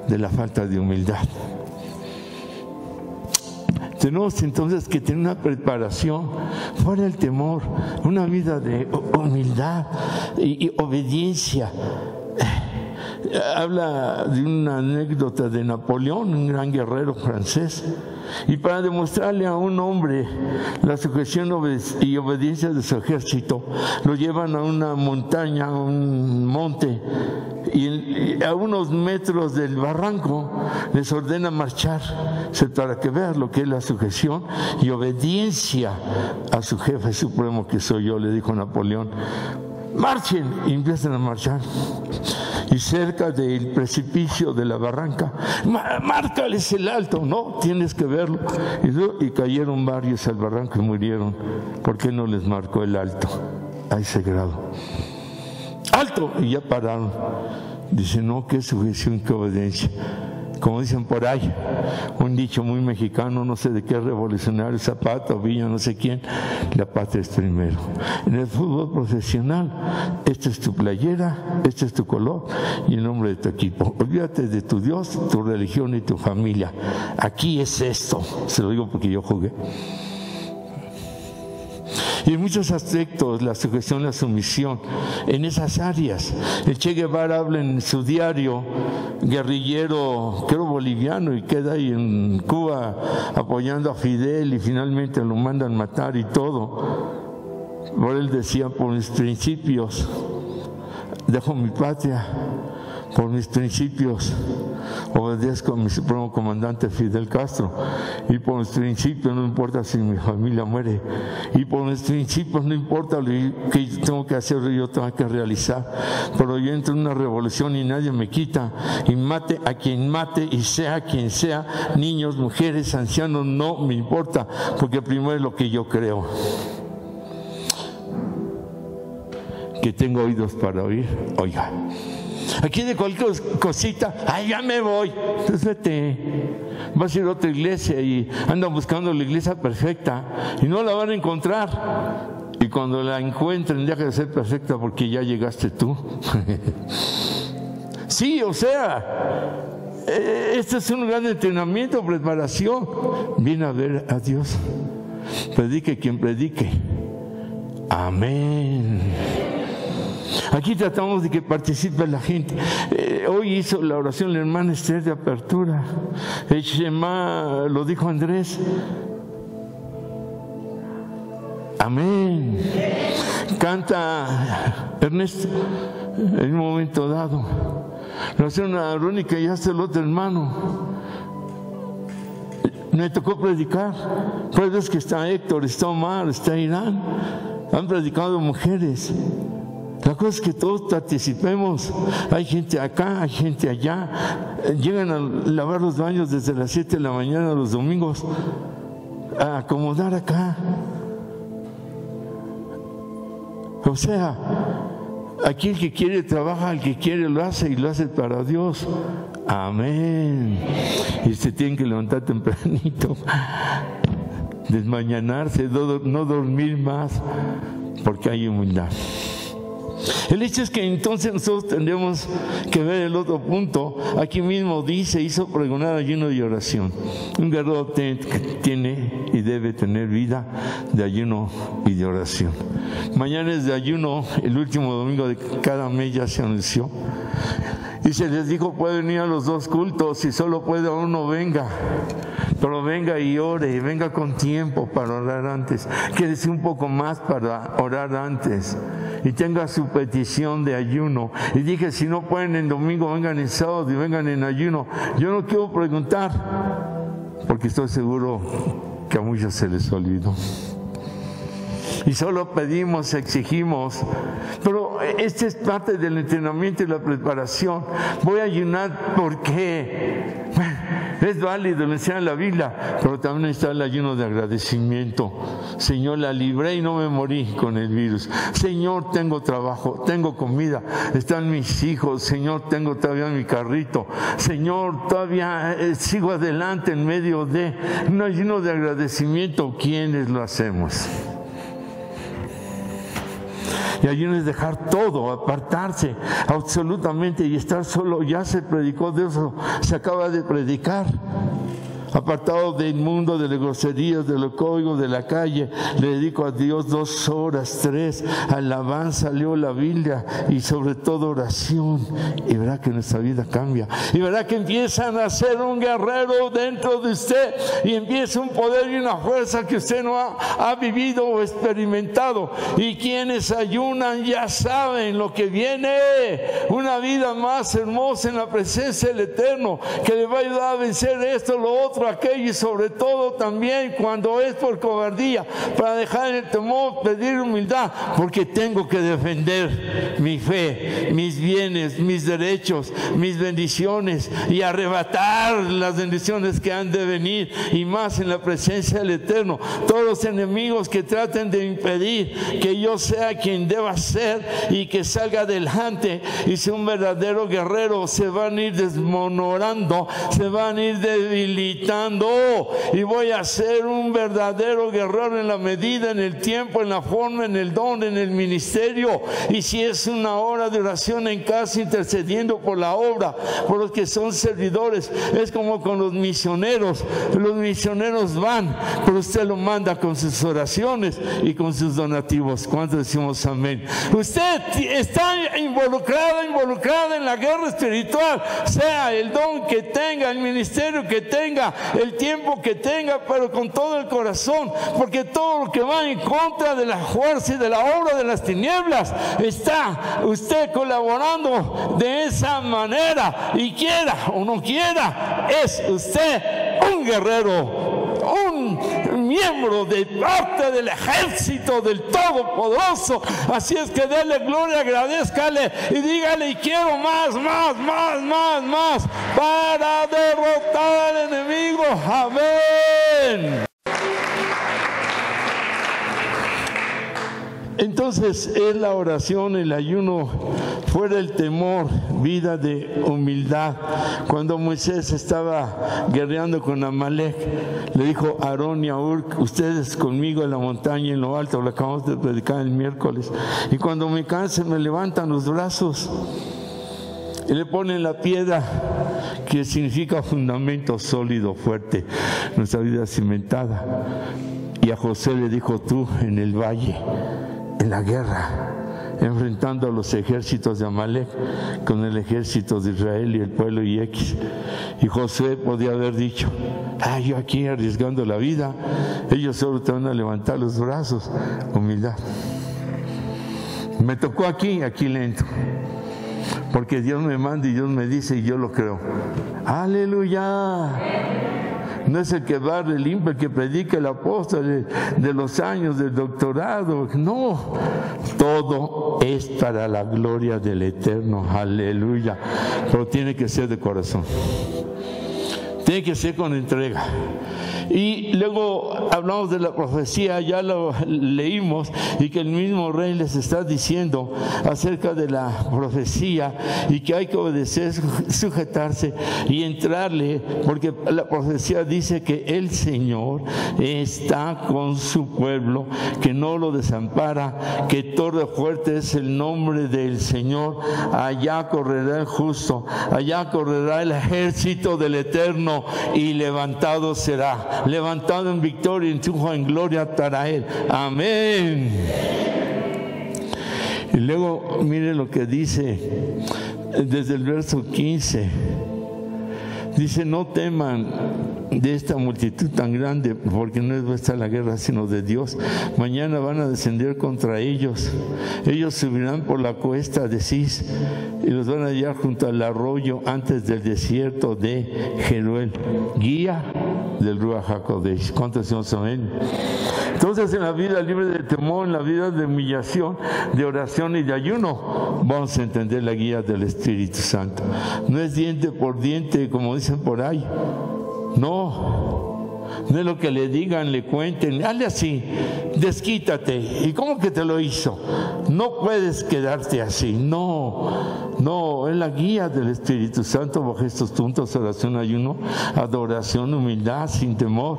de la falta de humildad. Tenemos entonces que tener una preparación fuera del temor, una vida de humildad y obediencia. Habla de una anécdota de Napoleón, un gran guerrero francés, y para demostrarle a un hombre la sujeción y obediencia de su ejército, lo llevan a una montaña, a un monte, y a unos metros del barranco les ordena marchar, para que vean lo que es la sujeción y obediencia a su jefe supremo, que soy yo, le dijo Napoleón. Marchen, y empiezan a marchar. Y cerca del precipicio de la barranca, márcales el alto. No, tienes que verlo. Y cayeron varios al barranco y murieron. ¿Por qué no les marcó el alto a ese grado? ¡Alto! Y ya pararon. Dice: no, qué sujeción, qué obediencia. Como dicen por ahí, un dicho muy mexicano, no sé de qué revolucionario, Zapata o Villa, no sé quién: la patria es primero. En el fútbol profesional, esta es tu playera, este es tu color y el nombre de tu equipo. Olvídate de tu Dios, tu religión y tu familia. Aquí es esto, se lo digo porque yo jugué. Y en muchos aspectos, la sujeción, la sumisión, en esas áreas. El Che Guevara habla en su diario, guerrillero, creo boliviano, y queda ahí en Cuba apoyando a Fidel, y finalmente lo mandan matar y todo. Por él decía: por mis principios dejo mi patria, por mis principios obedezco a mi supremo comandante Fidel Castro, y por mis principios no importa si mi familia muere, y por mis principios no importa lo que tengo que hacer, yo tengo que realizar, pero yo entro en una revolución y nadie me quita, y mate a quien mate y sea quien sea, niños, mujeres, ancianos, no me importa, porque primero es lo que yo creo. Que tengo oídos para oír, oiga. Aquí de cualquier cosita, ¡ay, ya me voy! Entonces vete, vas a ir a otra iglesia y andan buscando la iglesia perfecta y no la van a encontrar. Y cuando la encuentren, deja de ser perfecta porque ya llegaste tú. Sí, o sea, este es un gran entrenamiento, preparación. Viene a ver a Dios. Predique quien predique. Amén. Aquí tratamos de que participe la gente. Hoy hizo la oración la hermana Esther de apertura. El Shema lo dijo Andrés. Amén. Canta Ernesto en un momento dado. La oración arónica y hasta el otro hermano. Me tocó predicar. Pues es que está Héctor, está Omar, está Irán. Han predicado mujeres. La cosa es que todos participemos. Hay gente acá, hay gente allá. Llegan a lavar los baños desde las 7 de la mañana los domingos, a acomodar acá. O sea, aquí el que quiere trabaja, el que quiere lo hace y lo hace para Dios. Amén. Y se tienen que levantar tempranito, desmañanarse, no dormir más, porque hay humildad. El hecho es que entonces nosotros tendremos que ver el otro punto. Aquí mismo dice, hizo pregonar ayuno y oración. Un guerrero tiene y debe tener vida de ayuno y de oración. Mañana es de ayuno, el último domingo de cada mes ya se anunció. Y se les dijo, pueden ir a los dos cultos, si solo puede uno, venga. Pero venga y ore, y venga con tiempo para orar antes. Quédese un poco más para orar antes. Y tenga su petición de ayuno. Y dije, si no pueden en domingo, vengan en sábado y vengan en ayuno. Yo no quiero preguntar, porque estoy seguro que a muchos se les olvidó. Y solo pedimos, exigimos. Pero esta es parte del entrenamiento y la preparación. Voy a ayunar porque es válido, lo enseña la Biblia, pero también está el ayuno de agradecimiento. Señor, la libré y no me morí con el virus. Señor, tengo trabajo, tengo comida, están mis hijos. Señor, tengo todavía mi carrito. Señor, todavía sigo adelante en medio de un ayuno de agradecimiento. ¿Quiénes lo hacemos? Y ayuno es dejar todo, apartarse absolutamente y estar solo. Ya se predicó de eso, se acaba de predicar. Apartado del mundo, de las groserías, de los códigos de la calle, le dedico a Dios 2 horas, 3, alabanza, leo la Biblia y sobre todo oración. Y verá que nuestra vida cambia. Y verá que empiezan a ser un guerrero dentro de usted y empieza un poder y una fuerza que usted no ha vivido o experimentado. Y quienes ayunan ya saben lo que viene. Una vida más hermosa en la presencia del Eterno que le va a ayudar a vencer esto, lo otro, aquello, y sobre todo también cuando es por cobardía, para dejar el temor, pedir humildad, porque tengo que defender mi fe, mis bienes, mis derechos, mis bendiciones y arrebatar las bendiciones que han de venir, y más en la presencia del Eterno. Todos los enemigos que traten de impedir que yo sea quien deba ser y que salga adelante y sea un verdadero guerrero, se van a ir desmonorando, se van a ir debilitando, y voy a ser un verdadero guerrero en la medida, en el tiempo, en la forma, en el don, en el ministerio. Y si es una hora de oración en casa, intercediendo por la obra, por los que son servidores, es como con los misioneros. Los misioneros van, pero usted lo manda con sus oraciones y con sus donativos. ¿Cuántos decimos amén? Usted está involucrada en la guerra espiritual, sea el don que tenga, el ministerio que tenga, el tiempo que tenga, pero con todo el corazón, porque todo lo que va en contra de la fuerza y de la obra de las tinieblas, está usted colaborando de esa manera, y quiera o no quiera, es usted un guerrero, un miembro de parte del ejército del Todopoderoso. Así es que déle gloria, agradézcale y dígale: y quiero más para derrotar al enemigo. Amén. Entonces es la oración, el ayuno, fuera el temor, vida de humildad. Cuando Moisés estaba guerreando con Amalek, le dijo a Aarón y a Hur: ustedes conmigo en la montaña, en lo alto. Lo acabamos de predicar el miércoles. Y cuando me canse, me levantan los brazos y le ponen la piedra, que significa fundamento sólido, fuerte, nuestra vida cimentada. Y a José le dijo: tú en el valle, en la guerra, enfrentando a los ejércitos de Amalek con el ejército de Israel y el pueblo y X. Y Josué podía haber dicho: yo aquí arriesgando la vida, ellos solo te van a levantar los brazos. Humildad. Me tocó aquí lento, porque Dios me manda y Dios me dice y yo lo creo. ¡Aleluya! No es el que barre, limpia, el que predica, el apóstol de los años del doctorado. No, todo es para la gloria del Eterno. Aleluya. Pero tiene que ser de corazón. Tiene que ser con entrega. Y luego hablamos de la profecía, ya lo leímos, y que el mismo rey les está diciendo acerca de la profecía, y que hay que obedecer, sujetarse y entrarle, porque la profecía dice que el Señor está con su pueblo, que no lo desampara, que torre fuerte es el nombre del Señor. Allá correrá el justo, allá correrá el ejército del Eterno, y levantado será. Levantado en victoria, en triunfo, en gloria estará Él. Amén. Y luego mire lo que dice desde el verso 15. Dice: no teman de esta multitud tan grande, porque no es vuestra la guerra, sino de Dios. Mañana van a descender contra ellos. Ellos subirán por la cuesta de Cis y los van a hallar junto al arroyo, antes del desierto de Jeruel, guía del Ruach HaKodesh. ¿Cuántos decimos amén? Entonces, en la vida libre de temor, en la vida de humillación, de oración y de ayuno, vamos a entender la guía del Espíritu Santo. No es diente por diente, como dicen por ahí. No es lo que le digan, le cuenten: hazle así, desquítate. ¿Y cómo que te lo hizo? No puedes quedarte así. No, es la guía del Espíritu Santo bajo estos puntos: oración, ayuno, adoración, humildad, sin temor.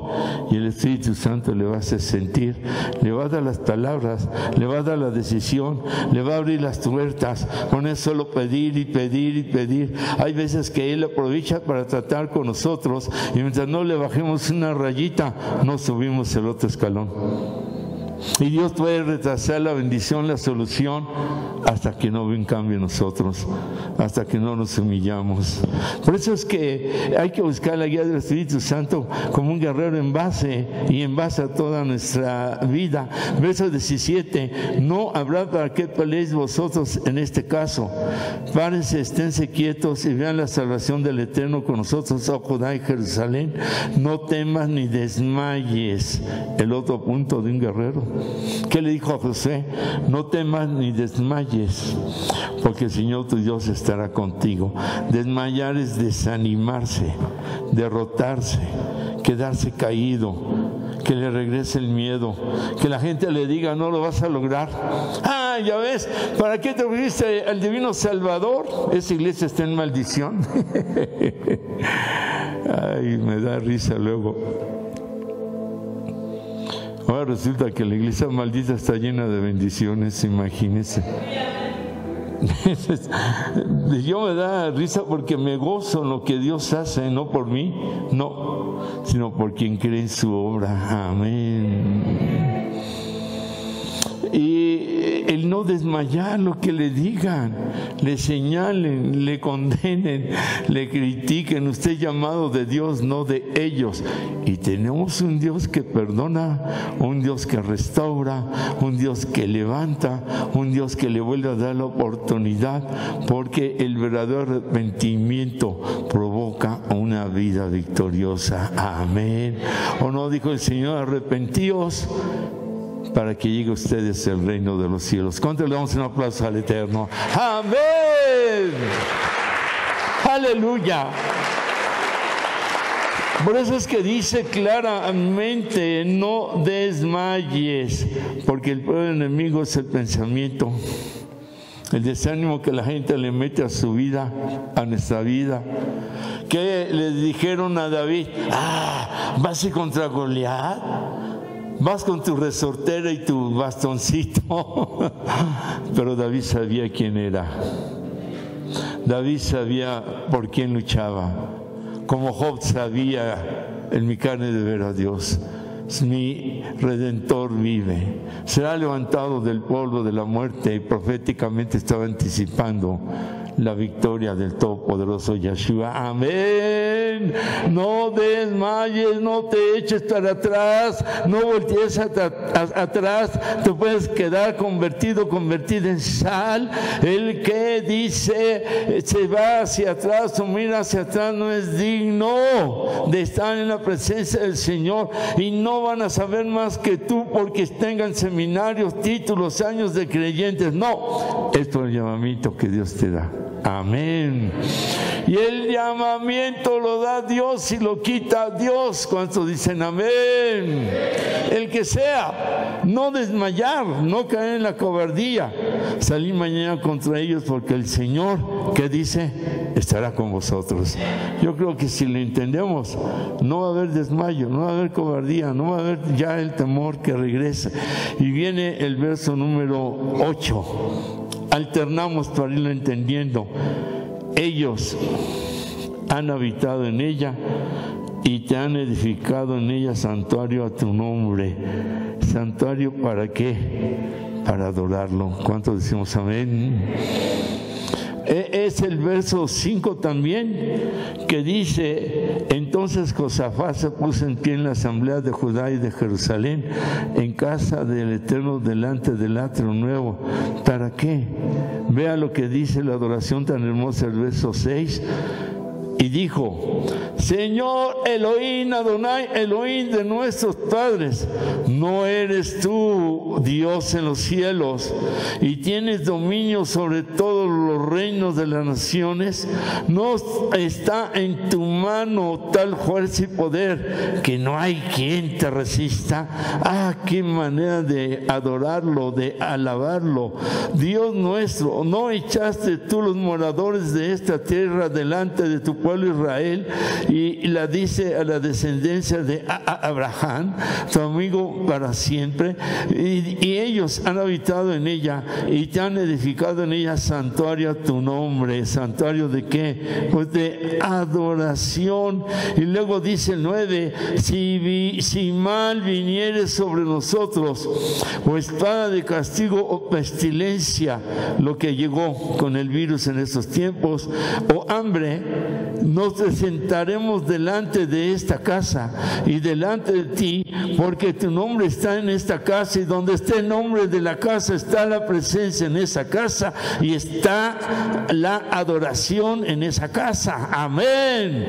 Y el Espíritu Santo le va a hacer sentir, le va a dar las palabras, le va a dar la decisión, le va a abrir las puertas. Con eso solo pedir y pedir y pedir. Hay veces que Él aprovecha para tratar con nosotros, y mientras no le bajemos una rayita, no subimos el otro escalón. Y Dios puede retrasar la bendición, la solución, hasta que no ve un cambio en nosotros, hasta que no nos humillamos. Por eso es que hay que buscar la guía del Espíritu Santo como un guerrero en base a toda nuestra vida. Verso 17: no habrá para qué peleéis vosotros en este caso. Párense, esténse quietos y vean la salvación del Eterno con nosotros, oh Judá y Jerusalén. No temas ni desmayes. El otro punto de un guerrero. ¿Qué le dijo a José? No temas ni desmayes, porque el Señor tu Dios estará contigo. Desmayar es desanimarse, derrotarse, quedarse caído, que le regrese el miedo, que la gente le diga: no lo vas a lograr. Ya ves, ¿para qué te fuiste al divino Salvador? Esa iglesia está en maldición. Ay, me da risa luego. Ahora resulta que la iglesia maldita está llena de bendiciones, imagínense. Yo me da risa porque me gozo en lo que Dios hace, no por mí, no, sino por quien cree en su obra. Amén. Y el no desmayar lo que le digan, le señalen, le condenen, le critiquen. Usted es llamado de Dios, no de ellos. Y tenemos un Dios que perdona, un Dios que restaura, un Dios que levanta, un Dios que le vuelve a dar la oportunidad, porque el verdadero arrepentimiento provoca una vida victoriosa. Amén. ¿O no dijo el Señor: arrepentíos para que llegue a ustedes el reino de los cielos? ¿Cuánto le damos un aplauso al Eterno? Amén. Aleluya. Por eso es que dice claramente: no desmayes, porque el peor enemigo es el pensamiento, el desánimo que la gente le mete a su vida, a nuestra vida. ¿Qué le dijeron a David? ¿Vas a ir contra Goliat? Vas con tu resortera y tu bastoncito. Pero David sabía quién era. David sabía por quién luchaba. Como Job sabía: en mi carne de ver a Dios. Mi Redentor vive. Será levantado del polvo de la muerte. Y proféticamente estaba anticipando la victoria del Todopoderoso Yeshua. Amén. No desmayes, no te eches para atrás, no voltees atrás. Te puedes quedar convertida en sal. El que dice se va hacia atrás o mira hacia atrás no es digno de estar en la presencia del Señor. Y no van a saber más que tú porque tengan seminarios, títulos, años de creyentes. No, esto es el llamamiento que Dios te da. Amén. Y el llamamiento lo da Dios y lo quita Dios. ¿Cuántos dicen amén? El que sea, no desmayar, no caer en la cobardía. Salí mañana contra ellos porque el Señor, ¿qué dice? Estará con vosotros. Yo creo que si lo entendemos, no va a haber desmayo, no va a haber cobardía, no va a haber ya el temor que regresa. Y viene el verso número 8. Alternamos para irlo entendiendo. Ellos han habitado en ella y te han edificado en ella santuario a tu nombre. ¿Santuario para qué? Para adorarlo. ¿Cuántos decimos amén? Es el verso 5 también, que dice: entonces Josafat se puso en pie en la asamblea de Judá y de Jerusalén, en casa del Eterno, delante del atrio nuevo. ¿Para qué? Vea lo que dice la adoración tan hermosa, el verso 6. Y dijo: Señor Elohim Adonai, Elohim de nuestros padres, ¿no eres tú Dios en los cielos y tienes dominio sobre todos los reinos de las naciones? ¿No está en tu mano tal fuerza y poder que no hay quien te resista? Qué manera de adorarlo, de alabarlo. Dios nuestro, ¿no echaste tú los moradores de esta tierra delante de tu pueblo Israel? Y la dice a la descendencia de Abraham, tu amigo para siempre, y ellos han habitado en ella y te han edificado en ella santuario a tu nombre. ¿Santuario de qué? Pues de adoración. Y luego dice el 9: si mal viniere sobre nosotros, o espada de castigo o pestilencia, lo que llegó con el virus en estos tiempos, o hambre, nos presentaremos delante de esta casa y delante de ti, porque tu nombre está en esta casa, y donde esté el nombre de la casa está la presencia en esa casa y está la adoración en esa casa. Amén.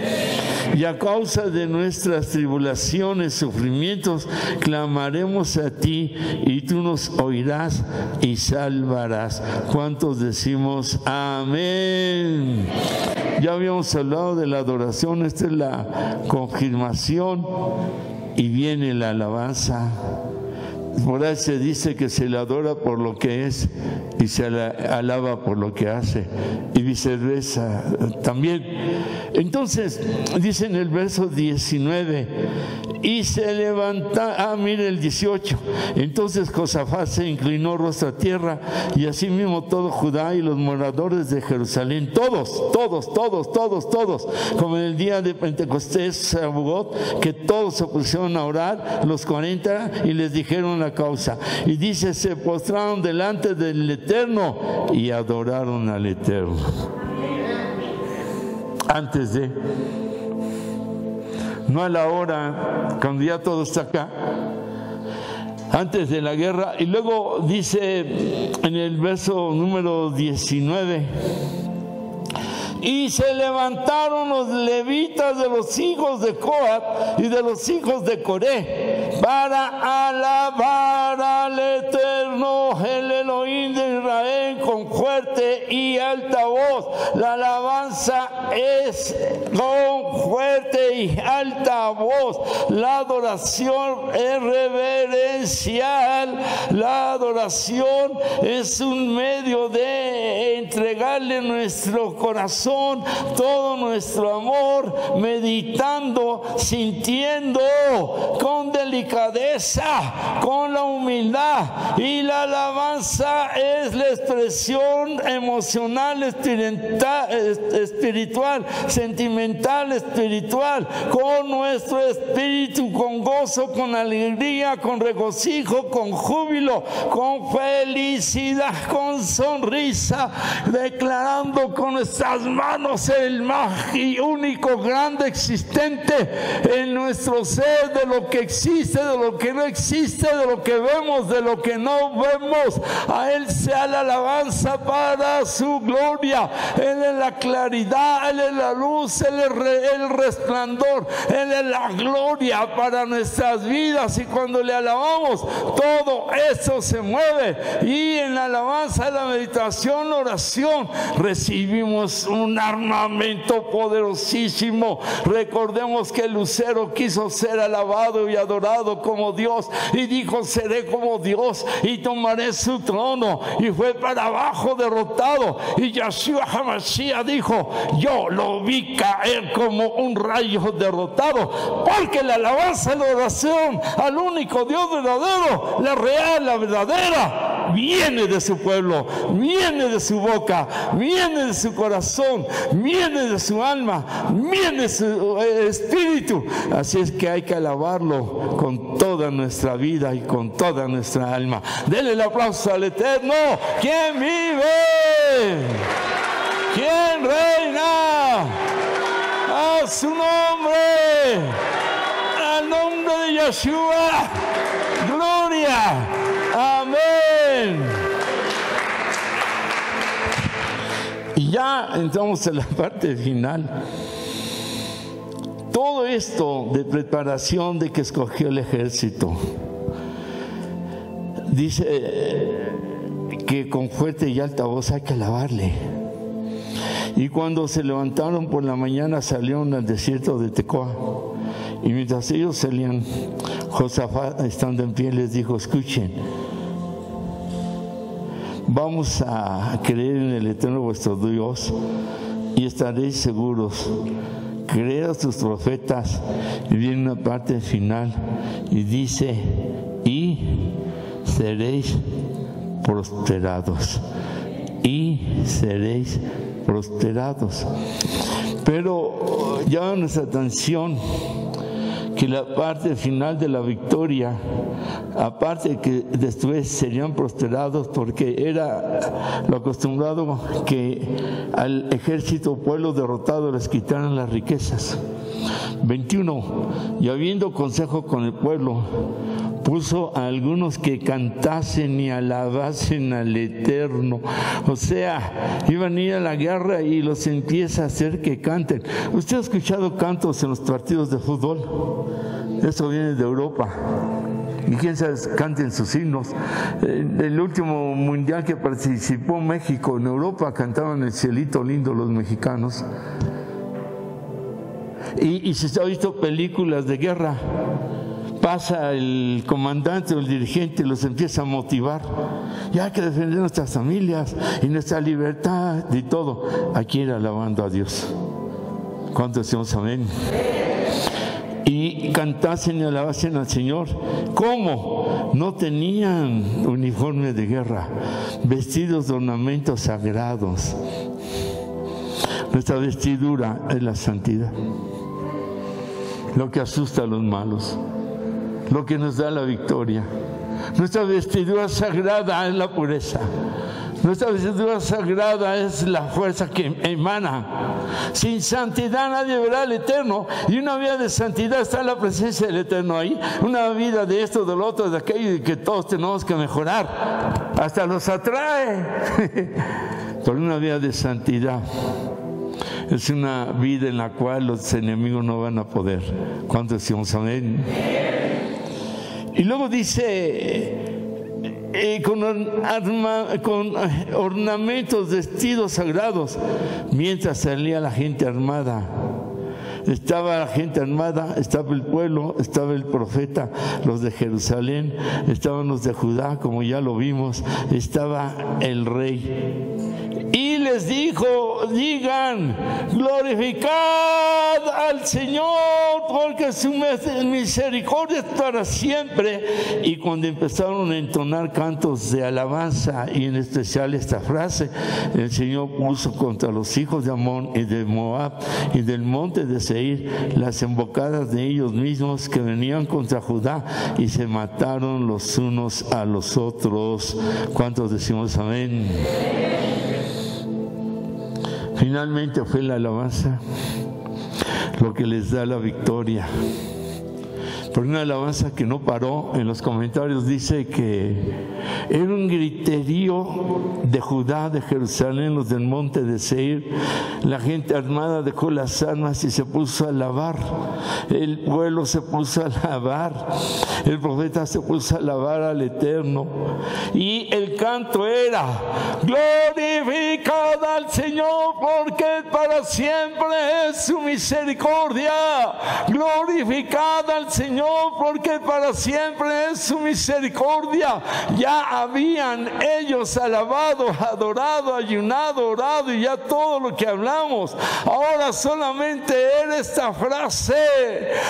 Y a causa de nuestras tribulaciones, sufrimientos, clamaremos a ti y tú nos oirás y salvarás. ¿Cuántos decimos amén? Ya habíamos hablado de la adoración, esta es la confirmación, y viene la alabanza. Por ahí se dice que se le adora por lo que es y se le alaba por lo que hace, y viceversa. También Entonces, dice en el verso 19, y se levanta, mire el 18, entonces Josafat se inclinó rostro a tierra, y asimismo todo Judá y los moradores de Jerusalén, todos, como en el día de Pentecostés, que todos se pusieron a orar, los 40, y les dijeron la causa. Y dice, se postraron delante del Eterno y adoraron al Eterno. Antes de, no a la hora, cuando ya todo está acá, antes de la guerra. Y luego dice en el verso número 19, y se levantaron los levitas de los hijos de Coat y de los hijos de Coré para alabar al Eterno, el Elohim de Israel, con fuerte y alta voz. La alabanza es con fuerte y alta voz. La adoración es reverencial. La adoración es un medio de entregarle nuestro corazón, todo nuestro amor, meditando, sintiendo con delicadeza, con la humildad. Y la alabanza es la expresión emocional, espiritual, sentimental, espiritual, con nuestro espíritu, con gozo, con alegría, con regocijo, con júbilo, con felicidad, con sonrisa, declarando con nuestras manos el más y único grande existente en nuestro ser, de lo que existe, de lo que no existe, de lo que vemos, de lo que no vemos. A Él sea la alabanza para su gloria. Él es la claridad, Él es la luz, Él es el resplandor, Él es la gloria para nuestras vidas. Y cuando le alabamos, todo eso se mueve. Y en la alabanza, la meditación, la oración, recibimos un armamento poderosísimo. Recordemos que el lucero quiso ser alabado y adorado como Dios, y dijo, seré como Dios y tomaré su trono, y fue para abajo derrotado. Y Yeshua HaMashiach dijo, yo lo vi caer como un rayo derrotado, porque la alabanza y la oración al único Dios verdadero, la real, la verdadera, viene de su pueblo, viene de su boca, viene de su corazón, viene de su alma, viene de su espíritu. Así es que hay que alabarlo con toda nuestra vida y con toda nuestra alma. Denle el aplauso al Eterno. ¿Quién vive? ¿Quién reina? A su nombre, al nombre de Yeshua, gloria. Amén. Y ya entramos en la parte final. Todo esto de preparación de que escogió el ejército, dice que con fuerte y alta voz hay que alabarle. Y cuando se levantaron por la mañana, salieron al desierto de Tecoa. Y mientras ellos salían, Josafat, estando en pie, les dijo, escuchen, vamos a creer en el Eterno vuestro Dios y estaréis seguros. Creed a sus profetas. Y viene una parte final y dice, y seréis prosperados. Y seréis prosperados. Pero llama nuestra atención que la parte final de la victoria, aparte que después serían prosperados, porque era lo acostumbrado que al ejército, pueblo derrotado, les quitaran las riquezas. 21. Y habiendo consejo con el pueblo, puso a algunos que cantasen y alabasen al Eterno. O sea, iban a ir a la guerra y los empieza a hacer que canten. ¿Usted ha escuchado cantos en los partidos de fútbol? Eso viene de Europa. Y quién sabe, canten sus himnos. El último mundial que participó México en Europa, cantaban el cielito lindo los mexicanos. Y si se ha visto películas de guerra, pasa el comandante o el dirigente y los empieza a motivar. Ya hay que defender nuestras familias y nuestra libertad y todo. Hay que ir alabando a Dios. ¿Cuánto decimos amén? Y cantasen y alabasen al Señor. ¿Cómo? No tenían uniforme de guerra, vestidos de ornamentos sagrados. Nuestra vestidura es la santidad, lo que asusta a los malos, lo que nos da la victoria. Nuestra vestidura sagrada es la pureza. Nuestra vestidura sagrada es la fuerza que emana. Sin santidad nadie verá al Eterno. Y una vida de santidad está en la presencia del Eterno ahí. Una vida de esto, de lo otro, de aquello, y que todos tenemos que mejorar. Hasta los atrae. Pero una vida de santidad es una vida en la cual los enemigos no van a poder. ¿Cuántos decimos amén? Y luego dice... con ornamentos, vestidos sagrados, mientras salía la gente armada. Estaba la gente armada, estaba el pueblo, estaba el profeta, los de Jerusalén, estaban los de Judá, como ya lo vimos, estaba el rey. Y les dijo, digan, glorificad al Señor, porque su misericordia es para siempre. Y cuando empezaron a entonar cantos de alabanza, y en especial esta frase, el Señor puso contra los hijos de Amón y de Moab y del monte de Seir las embocadas de ellos mismos que venían contra Judá, y se mataron los unos a los otros. ¿Cuántos decimos amén? Finalmente fue la alabanza lo que les da la victoria. Por una alabanza que no paró. En los comentarios dice que era un griterío de Judá, de Jerusalén, los del monte de Seir. La gente armada dejó las armas y se puso a alabar. El pueblo se puso a alabar. El profeta se puso a alabar al Eterno. Y el canto era: glorificad al Señor, porque para siempre es su misericordia. Glorificad al Señor, porque para siempre es su misericordia. Ya habían ellos alabado, adorado, ayunado, orado, y ya todo lo que hablamos. Ahora solamente era esta frase,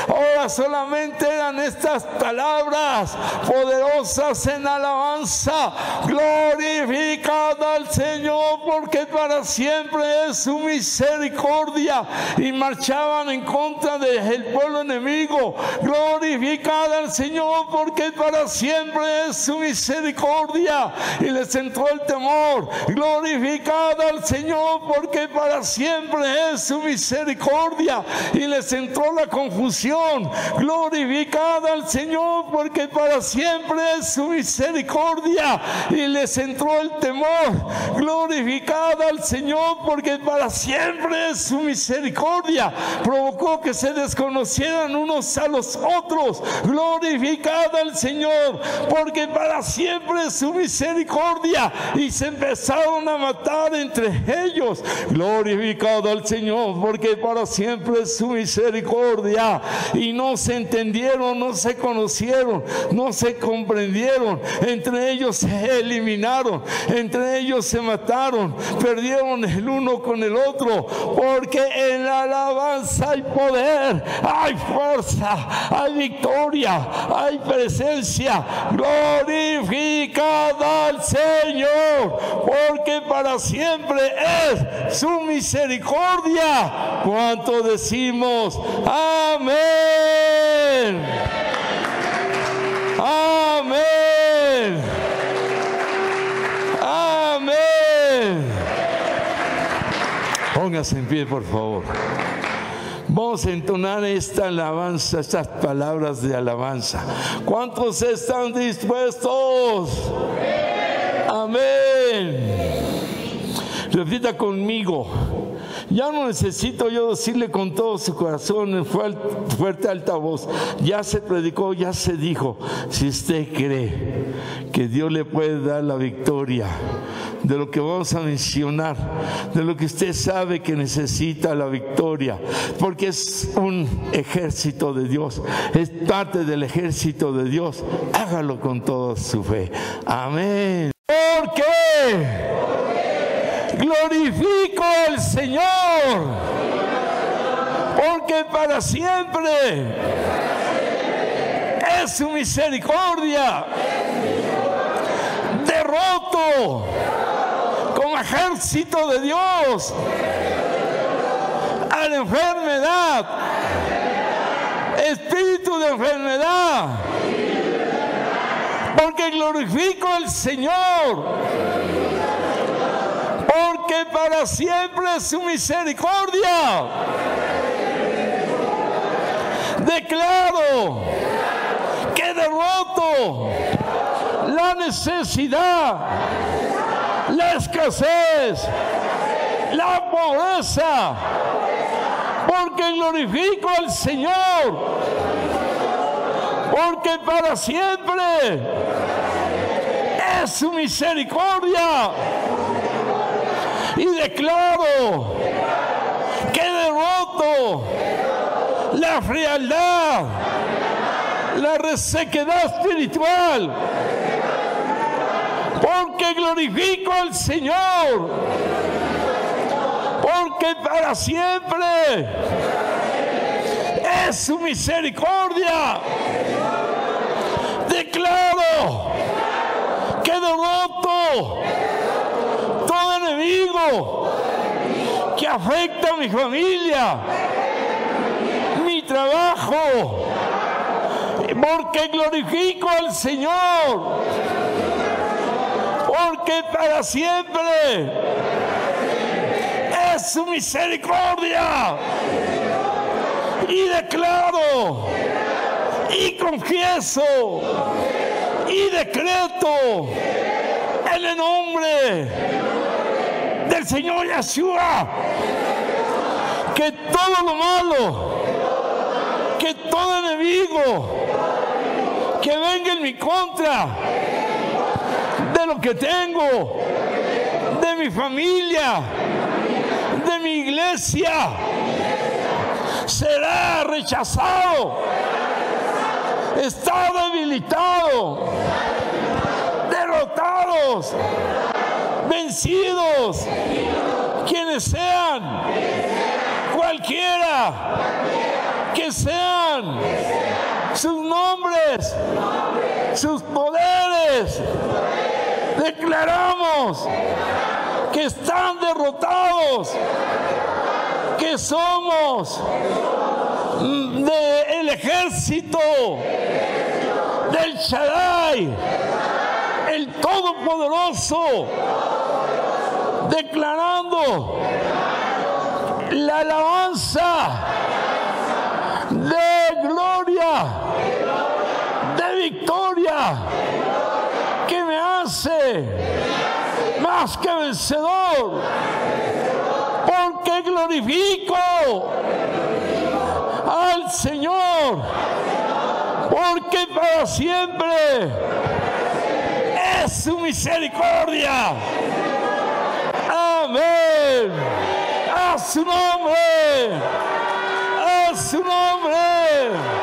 ahora solamente eran estas palabras poderosas en alabanza: glorificad al Señor, porque para siempre es su misericordia. Y marchaban en contra del pueblo enemigo. Glorificad al Señor, porque para siempre es su misericordia. Y les entró el temor. Glorificad al Señor, porque para siempre es su misericordia. Y les entró la confusión. Glorificad al Señor, porque para siempre es su misericordia. Y les entró el temor. Glorificad al Señor, porque para siempre es su misericordia. Provocó que se desconocieran unos a los otros. Glorificad al Señor, porque para siempre es su misericordia. Y se empezaron a matar entre ellos. Glorificad al Señor, porque para siempre es su misericordia. Y no se entendieron, no se conocieron, no se comprendieron. Entre ellos se eliminaron, entre ellos se mataron, perdieron el uno con el otro. Porque en la alabanza hay poder, hay fuerza, hay victoria, hay presencia. Glorificad al Señor, porque para siempre es su misericordia. ¿Cuánto decimos amén? Amén. Amén. Póngase en pie, por favor. Vamos a entonar esta alabanza, estas palabras de alabanza. ¿Cuántos están dispuestos? Amén. Repita conmigo. Ya no necesito yo decirle con todo su corazón en fuerte altavoz. Ya se predicó, ya se dijo. Si usted cree que Dios le puede dar la victoria de lo que vamos a mencionar, de lo que usted sabe que necesita la victoria, porque es un ejército de Dios, es parte del ejército de Dios, hágalo con toda su fe. Amén. ¿Por qué? Glorifico al Señor, porque para siempre es su misericordia. Derroto como ejército de Dios a la enfermedad, espíritu de enfermedad, porque glorifico al Señor, porque para siempre es su misericordia. Declaro que derroto la necesidad, la escasez, la pobreza, porque glorifico al Señor, porque para siempre es su misericordia. Y declaro que derroto la frialdad, la resequedad espiritual, porque glorifico al Señor, porque para siempre es su misericordia. Declaro que derroto todo enemigo que afecta a mi familia, mi trabajo, porque glorifico al Señor, porque para siempre es su misericordia. Y declaro y confieso y decreto en el nombre del Señor Yeshua que todo lo malo, que todo enemigo que venga en mi contra de lo que tengo, de mi familia, de mi iglesia, será rechazado, está debilitado, derrotados, vencidos, quienes sean, cualquiera que sean sus nombres, sus poderes, declaramos que están derrotados, que somos del ejército del Shaddai, el Todopoderoso, declarando la alabanza de gloria, de victoria, que me hace más que vencedor, porque glorifico al Señor, porque para siempre es su misericordia. Amén. A su nombre, a su nombre.